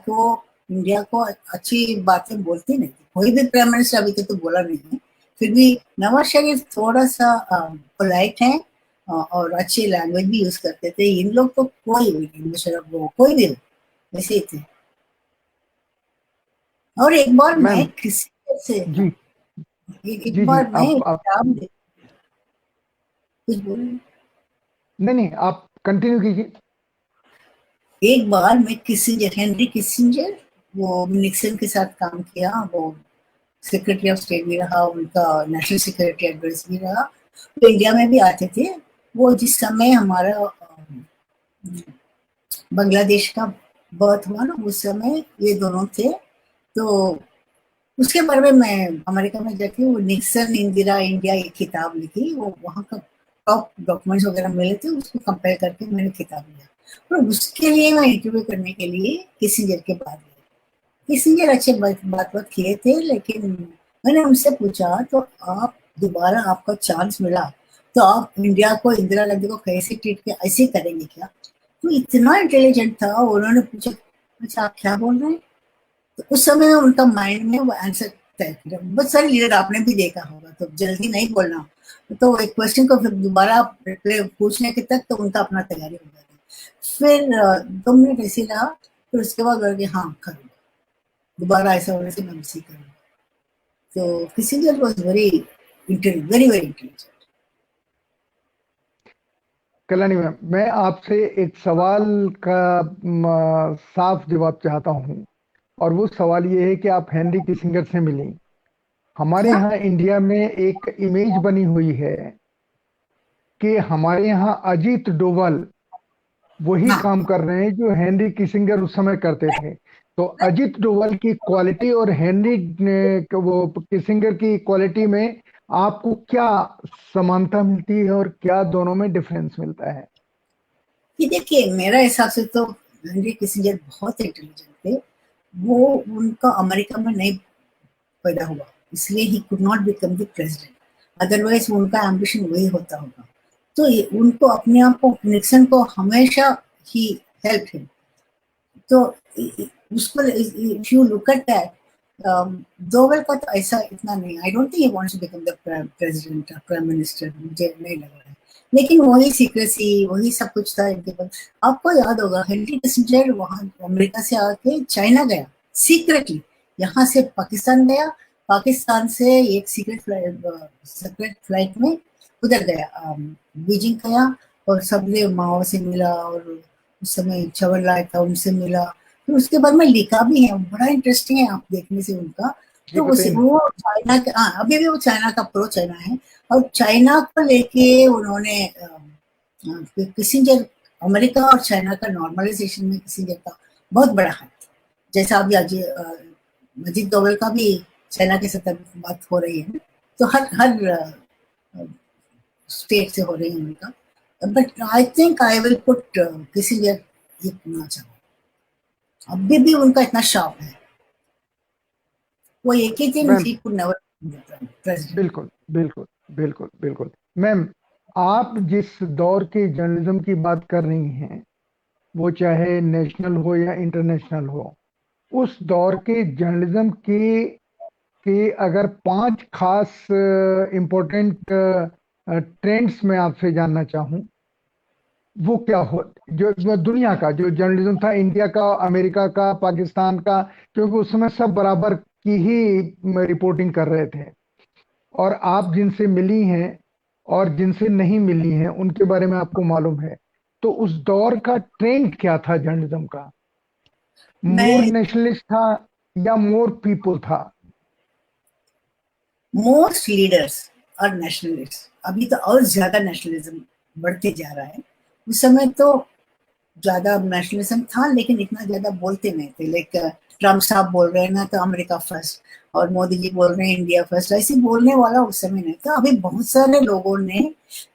Speaker 2: को अच्छी बातें बोलती नहीं थी। कोई भी प्राइम मिनिस्टर अभी तक तो बोला नहीं है। फिर भी नवाज शरीफ थोड़ा सा पोलाइट है और अच्छी लैंग्वेज भी यूज करते थे। इन लोग तो कोई भी मुशर्रफ हो, कोई भी हो, वैसे ही थे। और एक बार मैं
Speaker 1: मैम
Speaker 2: किसी से,
Speaker 1: जी
Speaker 2: एक
Speaker 1: जी जी,
Speaker 2: बार मैं
Speaker 1: आप
Speaker 2: कुछ बोल,
Speaker 1: नहीं नहीं, आप कंटिन्यू कीजिए।
Speaker 2: एक बार मैं किसिंजर, हेनरी किसिंजर, वो निक्सन के साथ काम किया, वो सेक्रेटरी ऑफ स्टेट भी रहा, उनका नेशनल सिक्योरिटी एडवाइस भी रहा, तो इंडिया में भी आते थे। वो जिस समय हमारा बांग्लादेश का बर्थ हुआ ना, उस समय ये दोनों थे। तो उसके बारे में मैं अमेरिका में जाके वो निक्सन इंदिरा इंडिया एक किताब लिखी, वो वहाँ का टॉप डॉक्यूमेंट्स वगैरह मिले थे, उसको कंपेयर करके मैंने किताब लिया। और उसके लिए मैं इंटरव्यू करने के लिए किसिंजर के पास गई। किसिंजर अच्छे बात किए थे, लेकिन मैंने उनसे पूछा तो आप दोबारा आपका चांस मिला तो आप इंडिया को, इंदिरा गांधी को कैसे ट्रीट किया, ऐसे करेंगे क्या? तो इतना इंटेलिजेंट था, उन्होंने पूछा अच्छा आप क्या बोल रहे हैं। तो उस समय उनका माइंड में वो आंसर तय किया। बहुत सारे लीडर आपने भी देखा होगा, तो जल्दी नहीं बोलना, तो एक क्वेश्चन को फिर दोबारा रिप्लाई पूछने के तक तो उनका अपना तैयारी हो जाती। फिर 2 मिनट ऐसे रहा, फिर उसके बाद बोल के हाँ करूँगा, दोबारा ऐसा होने से मैं उसी करूँगा। तो Kissinger was very very very intelligent.
Speaker 1: Kalyani ma'am, मैं आपसे एक सवाल का साफ जवाब चाहता हूँ, और वो सवाल ये है कि आप हेनरी किसिंगर से मिली। हमारे
Speaker 2: क्या?
Speaker 1: यहाँ इंडिया में एक इमेज बनी हुई है कि हमारे यहाँ अजीत डोभाल वही
Speaker 2: हाँ,
Speaker 1: काम कर रहे हैं जो हेनरी किसिंगर उस समय करते थे। तो अजीत डोभाल की क्वालिटी और वो किसिंगर की क्वालिटी में आपको क्या समानता मिलती है और क्या दोनों में डिफरेंस मिलता है?
Speaker 2: कि देखिए मेरा हिसाब से तो हेनरी किसिंजर बहुत इंटेलिजेंट थे। वो, उनका अमेरिका में नहीं पैदा हुआ, इसलिए he could not become the president, otherwise उनका एम्बिशन वही होता होगा। तो उनको अपने आप को, निक्सन को हमेशा ही हेल्प हिम। तो उसको, if you look at that, Doval का तो ऐसा इतना नहीं, I don't think he wants to become the president prime minister, मुझे नहीं लग रहा है। लेकिन वही सीक्रेसी, वही सब कुछ था इनके पास। आपको याद होगा हेनरी किसिंजर वहां अमेरिका से आके चाइना गया सीक्रेटली, यहाँ से पाकिस्तान गया, पाकिस्तान से एक सीक्रेट फ्लाइट में उधर गया, बीजिंग गया, और सबने माओ से मिला, और उस समय छवरलाल था उनसे मिला। फिर उसके बाद में लिखा भी है, बड़ा इंटरेस्टिंग है आप देखने से उनका।
Speaker 1: जी
Speaker 2: तो उस
Speaker 1: बताइए।
Speaker 2: वो चाइना के, हाँ अभी भी वो चाइना का प्रो चाइना है, और चाइना को लेके उन्होंने किसिंजर, अमेरिका और चाइना का नॉर्मलाइजेशन में किसिंजर का बहुत बड़ा हाथ, जैसा अभी आज मजीद डोवल का भी चाइना के साथ बात हो रही है, तो हर हर स्टेट से हो रही है उनका। But I think I will put Kissinger इतना चाहूँ, अभी भी उनका इतना शौक है, वो एक ही दिन
Speaker 1: ma'am
Speaker 2: he could never president.
Speaker 1: बिल्कुल बिल्कुल बिल्कुल बिल्कुल। मैम, आप जिस दौर के जर्नलिज्म की बात कर रही हैं, वो चाहे नेशनल हो या इंटरनेशनल हो, उस दौर के जर्नलिज्म के अगर 5 खास इम्पोर्टेंट ट्रेंड्स में आपसे जानना चाहूं, वो क्या हो? जो दुनिया का जो जर्नलिज्म था, इंडिया का, अमेरिका का, पाकिस्तान का, क्योंकि उस समय सब बराबर की ही रिपोर्टिंग कर रहे थे, और आप जिनसे मिली हैं और जिनसे नहीं मिली हैं उनके बारे में आपको मालूम है, तो उस दौर का ट्रेंड क्या था जर्नलिज्म का? मोर
Speaker 2: मैं
Speaker 1: नेशनलिस्ट था या मोर पीपल था?
Speaker 2: मोस्ट लीडर्स और नेशनलिस्ट, अभी तो और ज्यादा नेशनलिज्म बढ़ते जा रहा है। उस समय तो ज्यादा नेशनलिज्म था, लेकिन इतना ज्यादा बोलते नहीं थे। लाइक ट्रम्प साहब बोल रहे हैं ना तो अमेरिका फर्स्ट, और मोदी जी बोल रहे हैं इंडिया फर्स्ट, ऐसे बोलने वाला उस समय नहीं था। अभी बहुत सारे लोगों ने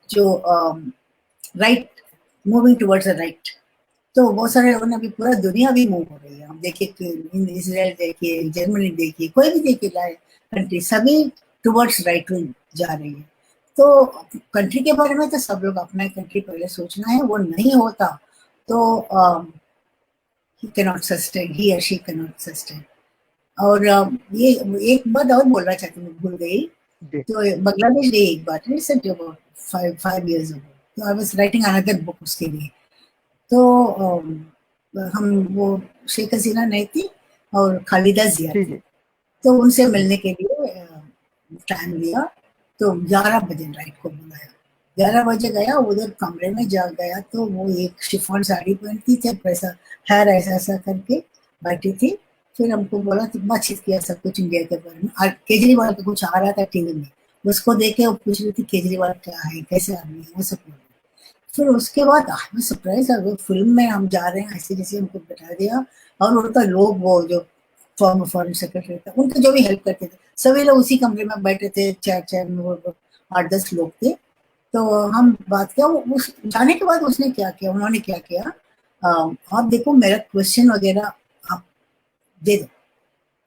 Speaker 2: जो right, moving towards the right, तो बहुत सारे लोगों ने, अभी पूरा दुनिया भी मूव हो रही है। हम देखिए इसराइल देखिए, जर्मनी देखिए, कोई भी देखिए कंट्री, सभी टुवर्ड्स राइट विंग जा रही है। तो कंट्री के बारे में तो सब लोग अपना कंट्री पहले सोचना है, वो नहीं होता तो ही कैन नॉट सस्टेन, ही और शी कैन नॉट सस्टेन। और ये एक बात और बोलना चाहती हूँ, भूल गई।
Speaker 1: जी
Speaker 2: तो बांग्लादेश गई एक बार, रिसेंट अबाउट 5 years ago, तो I was writing another book उसके लिए। तो हम वो शेख हसीना नहीं थी और खालिदा जिया
Speaker 1: जी
Speaker 2: थी,
Speaker 1: जी
Speaker 2: तो उनसे
Speaker 1: जी।
Speaker 2: मिलने के लिए टाइम लिया। तो 11 बजे नाइट को बुलाया, 11 बजे गया उधर, कमरे में जा गया तो वो एक शिफॉन साड़ी पहनती थी, पैसा हेयर ऐसा ऐसा करके बैठी थी। फिर हमको बोला कि बातचीत किया सब कुछ इंडिया के बारे में, और केजरीवाल का कुछ आ रहा था टीवी में, उसको देखे वो पूछ रही थी केजरीवाल क्या है, कैसे आदमी है, वो सब बोल रही। फिर उसके बाद मैं सरप्राइज आ गई, फिल्म में हम जा रहे हैं ऐसे जैसे हमको बता दिया। और उनका लोग, वो जो फॉरेन सेक्रेटरी था, उनके जो भी हेल्प करते थे, सभी लोग उसी कमरे में बैठे थे, चार चार लोग, 8-10 लोग थे। तो हम बात किया, उस जाने के बाद उसने क्या किया, उन्होंने क्या किया, आप देखो मेरा क्वेश्चन वगैरह आप दे दो,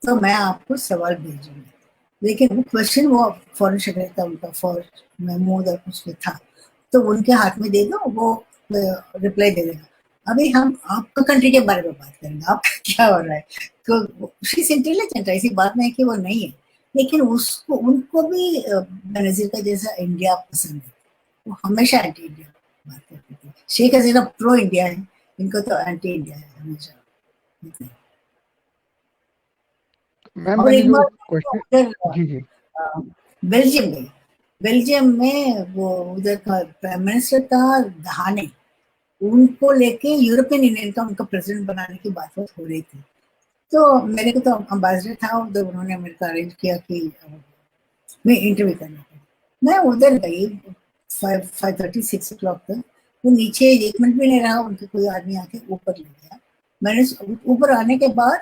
Speaker 2: तो मैं आपको सवाल भेजूंगी। लेकिन वो क्वेश्चन, वो फॉरेन सेक्रेटरी था उनका, फॉर महमूद और कुछ भी था, तो उनके हाथ में दे दो, वो रिप्लाई दे देगा। अभी हम आपका कंट्री के बारे में बात करेंगे, आप क्या हो रहा है। तो शी इज इंटेलिजेंट, ऐसी बात नहीं कि वो नहीं है, लेकिन उसको, उनको भी बेनजीर का जैसा इंडिया पसंद है, वो हमेशा एंटी इंडिया बात करती थी। शेख हसीना प्रो इंडिया है, इनको तो एंटी इंडिया है हमेशा।
Speaker 1: मैम,
Speaker 2: और
Speaker 1: मैंने
Speaker 2: एक
Speaker 1: जो
Speaker 2: बार
Speaker 1: क्वेश्चन,
Speaker 2: उधर
Speaker 1: जी जी
Speaker 2: बेल्जियम गई, बेल्जियम में वो उधर का प्राइम मिनिस्टर था दहाने, उनको लेके यूरोपियन यूनियन का उनका प्रेसिडेंट बनाने की बात हो रही थी। तो मेरे को तो अम्बेसडर था उधर, उन्होंने मेरे को अरेंज किया कि मैं इंटरव्यू करना था। मैं उधर गई 5:30-6 o'clock तक, वो नीचे 1 मिनट भी नहीं रहा, उनके कोई आदमी आके ऊपर ले गया। मैंने ऊपर आने के बाद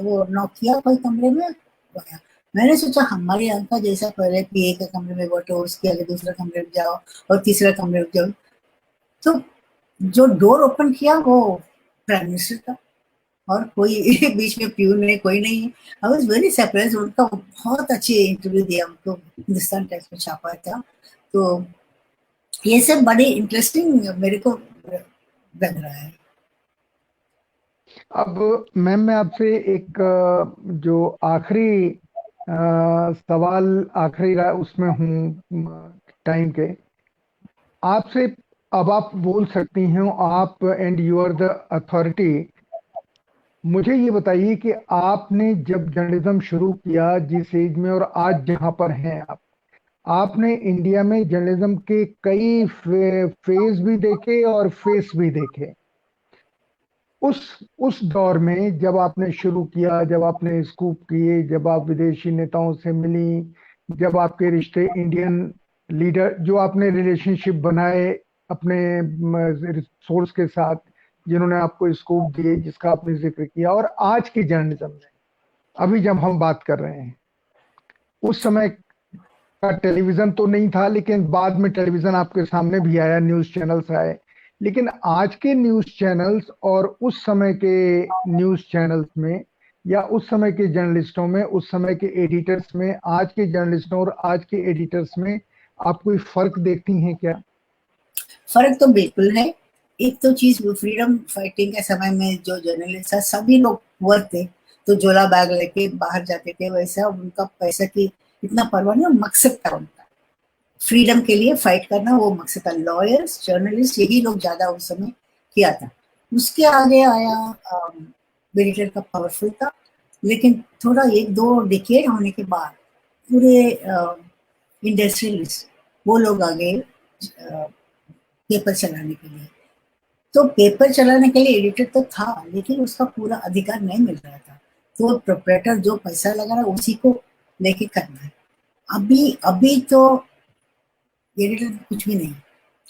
Speaker 2: वो नॉक किया कोई कमरे में, गया। मैंने सोचा हमारे यहाँ का जैसा, पहले पीए के कमरे में बैठो, उसके आगे दूसरे कमरे में जाओ, और तीसरे कमरे में जाओ। तो जो डोर ओपन किया वो प्राइम मिनिस्टर था, और कोई बीच में प्यून नहीं, कोई नहीं है। आई वाज वेरी सरप्राइज, उनका बहुत अच्छी इंटरव्यू दिया हमको, हिंदुस्तान टाइम्स में छापा था। तो ये सब बड़ी इंटरेस्टिंग मेरे को लग रहा है।
Speaker 1: अब मैम, मैं आपसे एक जो आखिरी सवाल, आखिरी उसमें हूँ टाइम के, आपसे अब आप बोल सकती हैं, आप and you are the authority. मुझे ये बताइए कि आपने जब जर्नलिज्म शुरू किया जिस एज में, और आज जहां पर हैं आप, आपने इंडिया में जर्नलिज्म के कई फेज भी देखे और फेस भी देखे। उस उस दौर में जब आपने शुरू किया, जब आपने स्कूप किए, जब आप विदेशी नेताओं से मिली, जब आपके रिश्ते इंडियन लीडर, जो आपने रिलेशनशिप बनाए अपने सोर्स के साथ, जिन्होंने आपको स्कूप दिए, जिसका आपने जिक्र किया, और आज की जर्नलिज्म में अभी जब हम बात कर रहे हैं, उस समय का टेलीविजन तो नहीं था, लेकिन बाद में टेलीविजन आपके सामने भी आया, न्यूज चैनल्स आए। लेकिन आज के न्यूज चैनल्स और उस समय के न्यूज चैनल्स में, या उस समय के जर्नलिस्टों में, उस समय के एडिटर्स में, आज के जर्नलिस्टों और आज के एडिटर्स में आप कोई फर्क देखती हैं क्या?
Speaker 2: फर्क तो बिल्कुल है। एक तो चीज, फ्रीडम फाइटिंग के समय में जो जर्नलिस्ट था, सभी लोग पुअर थे, तो झोला बैग लेके बाहर जाते थे। वैसा उनका पैसा की इतना परवाह नहीं, मकसद था उनका फ्रीडम के लिए फाइट करना, वो मकसद था। लॉयर्स, जर्नलिस्ट, यही लोग ज्यादा उस समय किया था। उसके आगे आया एडिटर का पावरफुल था, लेकिन थोड़ा एक दो डिकेड होने के बाद पूरे इंडस्ट्रियलिस्ट वो लोग आ गए पेपर चलाने के लिए। तो पेपर चलाने के लिए एडिटर तो था, लेकिन उसका पूरा अधिकार नहीं मिल रहा था। तो प्रोप्राइटर जो पैसा लगा रहा उसी को लेके करना है। अभी अभी तो एडिटर कुछ भी नहीं,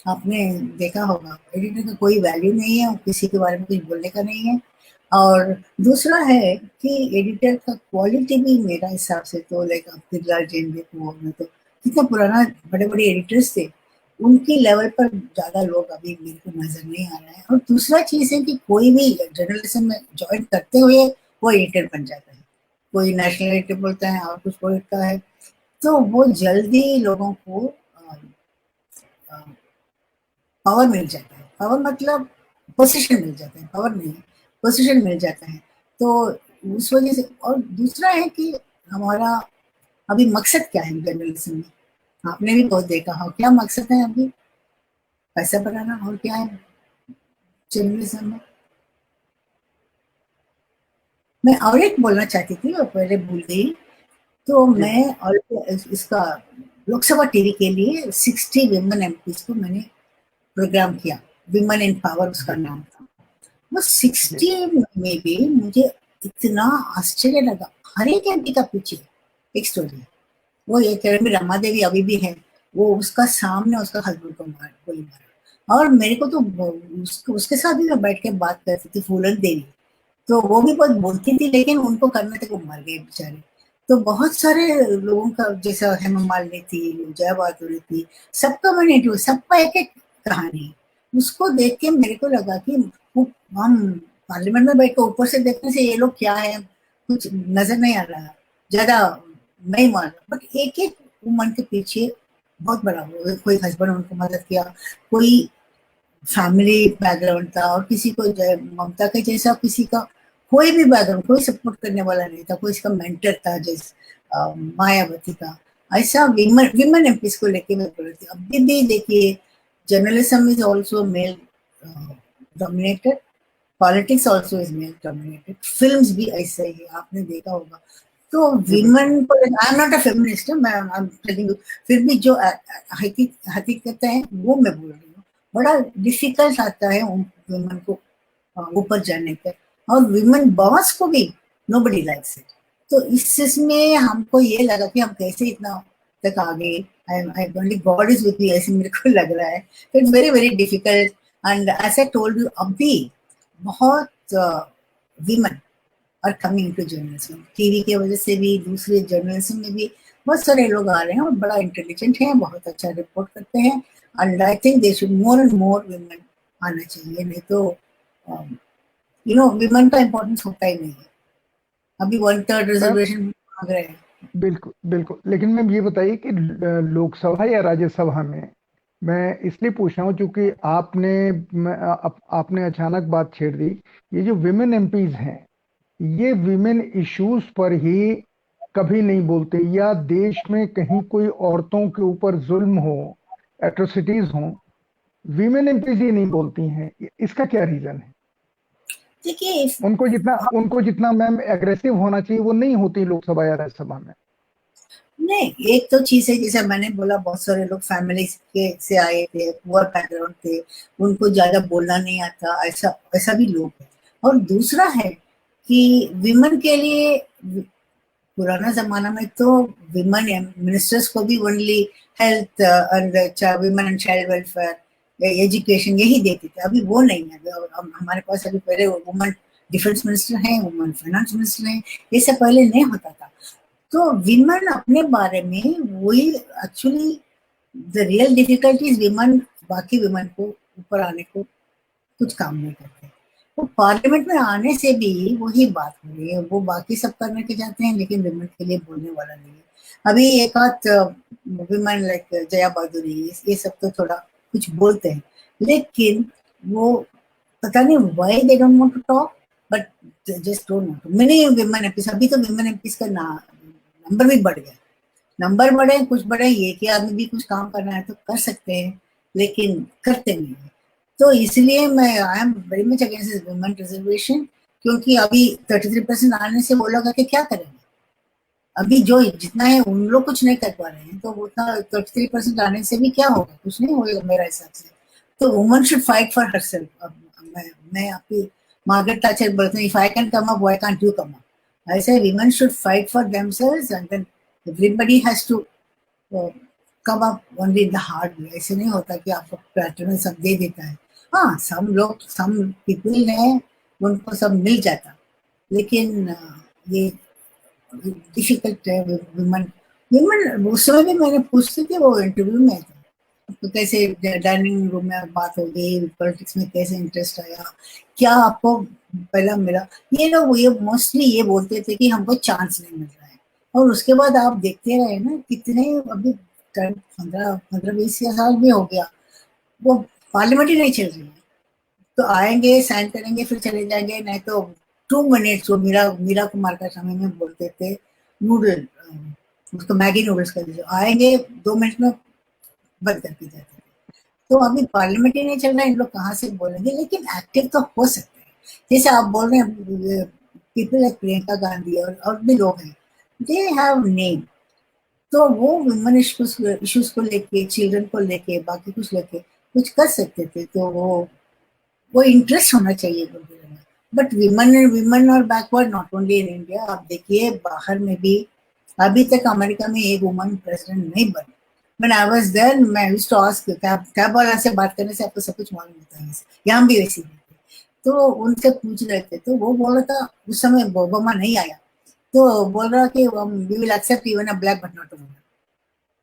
Speaker 2: आपने देखा होगा, एडिटर का कोई वैल्यू नहीं है, किसी के बारे में कुछ बोलने का नहीं है। और दूसरा है कि एडिटर का क्वालिटी भी मेरा हिसाब से तो लाइक अब्दुल्ला जैन देखो, तो कितना पुराना बड़े बड़े एडिटर्स थे, उनकी लेवल पर ज्यादा लोग अभी मेरे को नजर नहीं आ रहे हैं। और दूसरा चीज है कि कोई भी जर्नलिज्म में ज्वाइन करते हुए वो एडिटर बन जाता है, कोई नेशनल एडिटर बोलता है और कुछ बोलता है, तो वो जल्दी लोगों को पावर मिल जाता है। पावर मतलब पोजीशन मिल जाता है, पावर नहीं, पोजीशन मिल जाता है। तो उस वजह से। और दूसरा है कि हमारा अभी मकसद क्या है जर्नलिज्म में, आपने भी बहुत देखा हो, क्या मकसद है अभी? पैसा बनाना। और क्या है जर्नलिज्म में? मैं और एक बोलना चाहती थी और पहले भूल गई। तो मैं और इसका लोकसभा टीवी के लिए 60 विमेन एमपीज को मैंने प्रोग्राम किया, विमेन इन पावर उसका नाम था। वो 60 में भी मुझे इतना आश्चर्य लगा, हर एक एमपी का पीछे एक स्टोरी है। वो ये किरण रमा देवी अभी भी है, वो उसका सामने उसका हस्बैंड को गोली मारा। और मेरे को तो उसके साथ भी मैं बैठ के बात करती थी, फूलन देवी, तो वो भी बहुत बोलती थी, लेकिन उनको करने तक वो मर गए बेचारे। तो बहुत सारे लोगों का, जैसा हेमा मालिनी थी, जया बहादुरी थी, सबका मैंने सबका एक एक कहानी। उसको देख के मेरे को लगा कि हम पार्लियामेंट में बैठ कर ऊपर से देखने से ये लोग क्या है कुछ नजर नहीं आ रहा, ज्यादा नहीं मान रहा, बट एक एक वुमन के पीछे बहुत बड़ा कोई हस्बैंड उनको मदद किया, कोई फैमिली बैकग्राउंड था, और किसी को ममता के जैसा किसी का कोई भी बैकग्राउंड, कोई सपोर्ट करने वाला नहीं था, कोई इसका मेंटर था जैसे मायावती का। ऐसा विमेन एमपीज को लेके मैं बोल रही थी। अभी भी देखिए, journalism is also male dominated, politics also is male dominated, films भी ऐसे ही आपने देखा होगा। तो विमेन को, I am not a feminist, मैं आई एम टेलिंग यू, फिर भी जो हकीकत है वो मैं बोल रही हूँ। बड़ा डिफिकल्ट आता है वुमेन को ऊपर जाने का, और विमेन बॉस को भी नोबडी लाइक्स इट। तो इसमें हमको ये लगा कि हम कैसे इतना तक आ गए, only God is with me, ऐसे मेरे को लग रहा है। It's very very difficult. And as I told you, अभी बहुत women are coming to journalism, TV की वजह से भी, दूसरे जर्नलिज्म में भी बहुत सारे लोग आ रहे हैं और बड़ा इंटेलिजेंट हैं, बहुत अच्छा रिपोर्ट करते हैं। And I think they should more and more women आना चाहिए, नहीं तो यू नो विमेन का इम्पोर्टेंस होता ही नहीं है। अभी 1/3 रिजर्वेशन मांग रहे हैं।
Speaker 1: बिल्कुल बिल्कुल, लेकिन मैम ये बताइए कि लोकसभा या राज्यसभा में, मैं इसलिए पूछ रहा हूँ क्योंकि आपने अचानक बात छेड़ दी। ये जो विमेन एमपीज हैं, ये विमेन इश्यूज पर ही कभी नहीं बोलते, या देश में कहीं कोई औरतों के ऊपर जुल्म हो, एट्रोसिटीज हो, वीमेन एमपीज ही नहीं बोलती हैं, इसका क्या रीजन है?
Speaker 2: देखिए,
Speaker 1: उनको जितना मैम एग्रेसिव होना चाहिए वो नहीं होती लोकसभा या राज्यसभा में।
Speaker 2: नहीं, एक तो चीज है, जैसे मैंने बोला, बहुत सारे लोग फैमिली के से आए थे, पुअर बैकग्राउंड थे, उनको ज्यादा बोलना नहीं आता, ऐसा ऐसा भी लोग है। और दूसरा है कि विमेन के लिए पुराना जमाना में तो विमेन मिनिस्टर्स को भी ओनली हेल्थ और women and child welfare, education यही देते थे। अभी वो नहीं है। हमारे पास अभी पहले वुमन डिफेंस मिनिस्टर हैं, वुमन फाइनेंस मिनिस्टर हैं, ये सब पहले नहीं होता था। तो विमेन अपने बारे में वही actually the real difficulties women बाकी विमेन को ऊपर आने को कुछ काम नहीं करते। वो पार्लियामेंट में आने से भी वही बात हो रही है, वो बाकी सब करने के जाते हैं लेकिन विमेन के लिए बोलने वाला नहीं है। अभी एक आध विमेन लाइक जया बहादुरी, ये सब तो थोड़ा कुछ बोलते हैं, लेकिन वो पता नहीं why they don't want to talk, but just don't want. Many women MPs, अभी तो विमेन एमपीज का नंबर भी बढ़ गया। नंबर बढ़े कुछ बढ़े, एक ही आदमी भी कुछ काम करना है तो कर सकते हैं, लेकिन करते नहीं है। तो इसलिए मैं I am very much against women reservation, क्योंकि अभी 33% आने से वो लोग आके क्या करेंगे? अभी जो जितना है उन लोग कुछ नहीं कर पा रहे हैं, तो उतना 33% आने से भी क्या होगा? कुछ नहीं होगा मेरा हिसाब से। तो woman should fight for herself. अब मैं आपकी मार्गरेट थैचर बोलते हैं, if I can come up why can't you come up? ऐसे women should fight for themselves and then everybody has to come up only in the hard way. ऐसे नहीं होता कि आपको पैटर्न सब दे देता है। हाँ, सम लोग, सम पीपल है, उनको सब मिल जाता, लेकिन ये डिफिकल्ट है। वुमन वुमन उस समय भी मैंने पूछती थी, वो इंटरव्यू में था, तो कैसे डाइनिंग रूम में बात हो गई, पॉलिटिक्स में कैसे इंटरेस्ट आया, क्या आपको पहला मिला? ये लोग ये मोस्टली ये बोलते थे कि हमको चांस नहीं मिल रहा है। और उसके बाद आप देखते रहे ना, कितने अभी 15-20 साल भी हो गया, वो पार्लियामेंट ही नहीं चल रही है। तो आएंगे, साइन करेंगे, फिर चले जाएंगे, नहीं तो 2 मिनट्स। वो मीरा मीरा कुमार का समय में बोलते थे नूडल, उसको मैगी नूडल्स कर दीजिए, आएंगे 2 मिनट में बंद करके जाते थे। तो अभी पार्लियामेंट ही नहीं चल रहा है, इन लोग कहाँ से बोलेंगे? लेकिन एक्टिव तो हो सकते हैं। जैसे आप बोल रहे हैं पीपल लाइक प्रियंका गांधी और भी लोग हैं, दे हैव नेम। तो वो वुमेन इश्यूज को लेके, चिल्ड्रन को लेके, बाकी कुछ लेके कुछ कर सकते थे। तो वो इंटरेस्ट होना चाहिए वगैरह में। बट विमेन और backward not only in India, आप देखिए बाहर में भी अभी तक अमेरिका में एक वुमन प्रेसिडेंट नहीं बनी। When I was there, मैं used to ask कैब वाला से बात करने से आपको सब कुछ मालूम होता है, यहाँ भी वैसी थी। तो उनसे पूछ रहे थे, तो वो बोल रहा था, उस समय ओबामा नहीं आया, तो बोल रहा कि we will accept even a black but not a woman.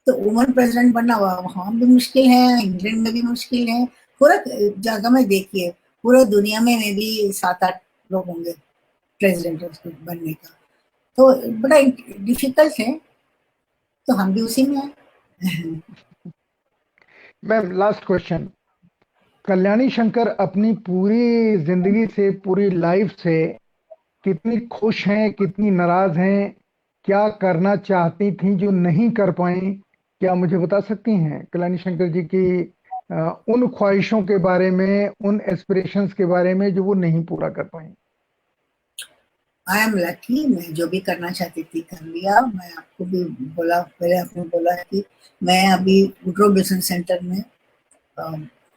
Speaker 2: तो वुमन प्रेसिडेंट बनना वहां भी मुश्किल है, इंग्लैंड में भी मुश्किल है, पूरा जगह में देखिए, पूरे दुनिया में भी 7-8 लोग होंगे प्रेसिडेंट उसको बनने का। तो बड़ा डिफिकल्ट है, तो हम भी उसी में हैं।
Speaker 1: Ma'am last question, Kalyani Shankar अपनी पूरी जिंदगी से, पूरी लाइफ से कितनी खुश हैं, कितनी नाराज हैं, क्या करना चाहती थी जो नहीं कर पाई? क्या मुझे बता सकती हैं कल्याणी शंकर जी की उन ख्वाहिशों के बारे में, उन एस्पिरेशंस के बारे में जो वो नहीं पूरा कर पाई?
Speaker 2: आई एम लकी, मैं जो भी करना चाहती थी कर लिया। मैं आपको भी बोला, पहले आपने बोला कि मैं अभी वुडरो बिजनेस सेंटर में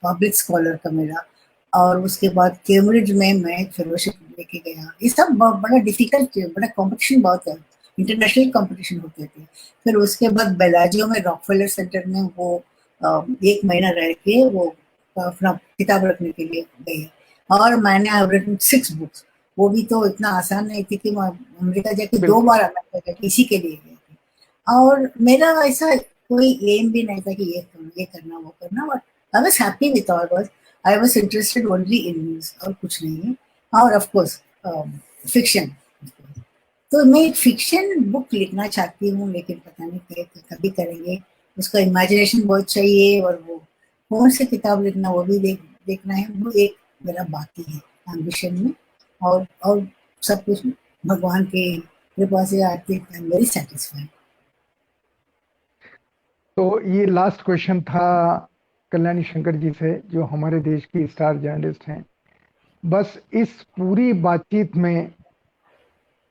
Speaker 2: पब्लिक स्कॉलर था मेरा, और उसके बाद कैम्ब्रिज में मैं एक फेलोशिप लेके गया। ये सब बड़ा डिफिकल्ट है, बड़ा कंपटीशन बहुत है, इंटरनेशनल कंपटीशन होते थे। फिर उसके बाद बेलाजियो में रॉकफेलर सेंटर में वो 1 महीना रह के वो अपना किताब रखने के लिए गए, और मैंने आई रिटन 6 बुक्स। वो भी तो इतना आसान नहीं थी कि मैं अमेरिका जाके 2
Speaker 1: बिल्कुल।
Speaker 2: बार अमेरिका जाके इसी के लिए गई थी। और मेरा ऐसा कोई एम भी नहीं था कि ये करना वो करना, but I was happy with all was, I was interested only in news और कुछ नहीं है। और ऑफ कोर्स फिक्शन। तो मैं एक फिक्शन बुक लिखना चाहती हूँ, लेकिन पता नहीं कभी करेंगे। उसका इमेजिनेशन बहुत चाहिए, और वो कौन सी किताब लिखना वो भी देखना है। वो एक मेरा बाकी है एम्बिशन में। और सब कुछ भगवान के कृपा से आई एम वेरी सेटिस्फाइड।
Speaker 1: तो ये लास्ट क्वेश्चन था कल्याणी शंकर जी से, जो हमारे देश की स्टार जर्नलिस्ट हैं। बस इस पूरी बातचीत में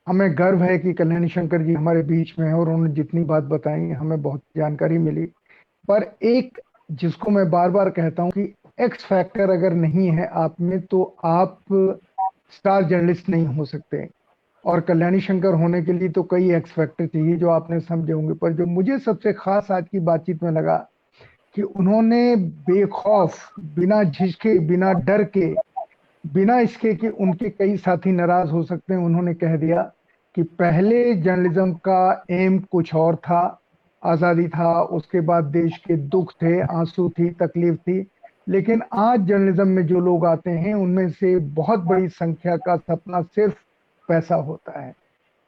Speaker 1: हमें गर्व है कि कल्याणी शंकर जी हमारे बीच में हैं और उन्होंने जितनी बात बताई हमें बहुत जानकारी मिली। पर एक जिसको मैं बार बार कहता हूं कि एक्स फैक्टर अगर नहीं है आप में तो आप स्टार जर्नलिस्ट नहीं हो सकते। और कल्याणी शंकर होने के लिए तो कई एक्स फैक्टर चाहिए जो आपने समझे होंगे। पर जो मुझे सबसे खास आज की बातचीत में लगा कि उन्होंने बेखौफ, बिना झिझके, बिना डर के, बिना इसके कि उनके कई साथी नाराज हो सकते हैं, उन्होंने कह दिया कि पहले जर्नलिज्म का एम कुछ और था, आजादी था, उसके बाद देश के दुख थे, आंसू थी, तकलीफ थी, लेकिन आज जर्नलिज्म में जो लोग आते हैं उनमें से बहुत बड़ी संख्या का सपना सिर्फ पैसा होता है।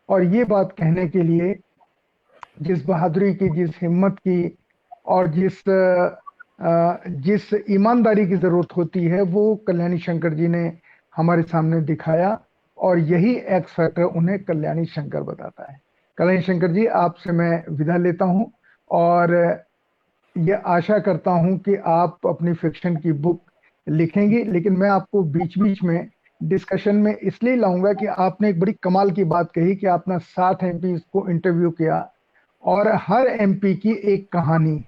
Speaker 1: और ये बात कहने के लिए जिस बहादुरी की, जिस हिम्मत की और जिस ईमानदारी की जरूरत होती है वो कल्याणी शंकर जी ने हमारे सामने दिखाया। और यही एक्स फैक्टर उन्हें कल्याणी शंकर बताता है। कल्याणी शंकर जी, आपसे मैं विदा लेता हूं और ये आशा करता हूं कि आप अपनी फिक्शन की बुक लिखेंगे। लेकिन मैं आपको बीच बीच में डिस्कशन में इसलिए लाऊंगा कि आपने एक बड़ी कमाल की बात कही कि आपने 60 एमपी को इंटरव्यू किया और हर एमपी की एक कहानी।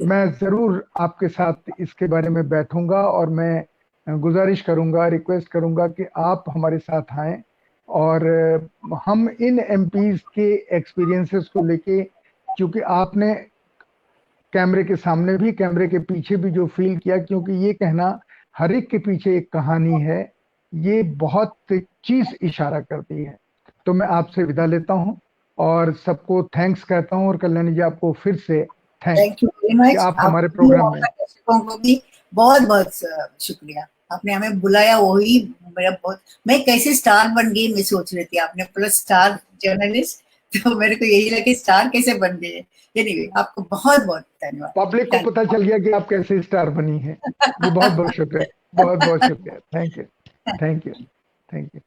Speaker 1: मैं जरूर आपके साथ इसके बारे में बैठूंगा और मैं गुजारिश करूंगा, रिक्वेस्ट करूंगा कि आप हमारे साथ आएं और हम इन एमपीज के एक्सपीरियंसेस को लेके, क्योंकि आपने कैमरे के सामने भी, कैमरे के पीछे भी जो फील किया, क्योंकि ये कहना हर एक के पीछे एक कहानी है, ये बहुत चीज इशारा करती है। तो मैं आपसे विदा लेता हूं और सबको थैंक्स कहता हूं। और कल्याणी जी, आपको फिर से
Speaker 2: थैंक यू वेरी मच।
Speaker 1: आप हमारे प्रोग्राम में,
Speaker 2: दर्शकों को भी बहुत बहुत शुक्रिया, आपने हमें बुलाया। वही मेरा बहुत, मैं कैसे स्टार बन गई मैं सोच रही थी, आपने प्लस स्टार जर्नलिस्ट, तो मेरे को यही लगा कि स्टार कैसे बन गए। एनीवे, आपको बहुत बहुत धन्यवाद।
Speaker 1: पब्लिक को पता चल गया कि आप कैसे स्टार बनी है। जी बहुत बहुत शुक्रिया, बहुत बहुत शुक्रिया। Thank you, thank you, thank you.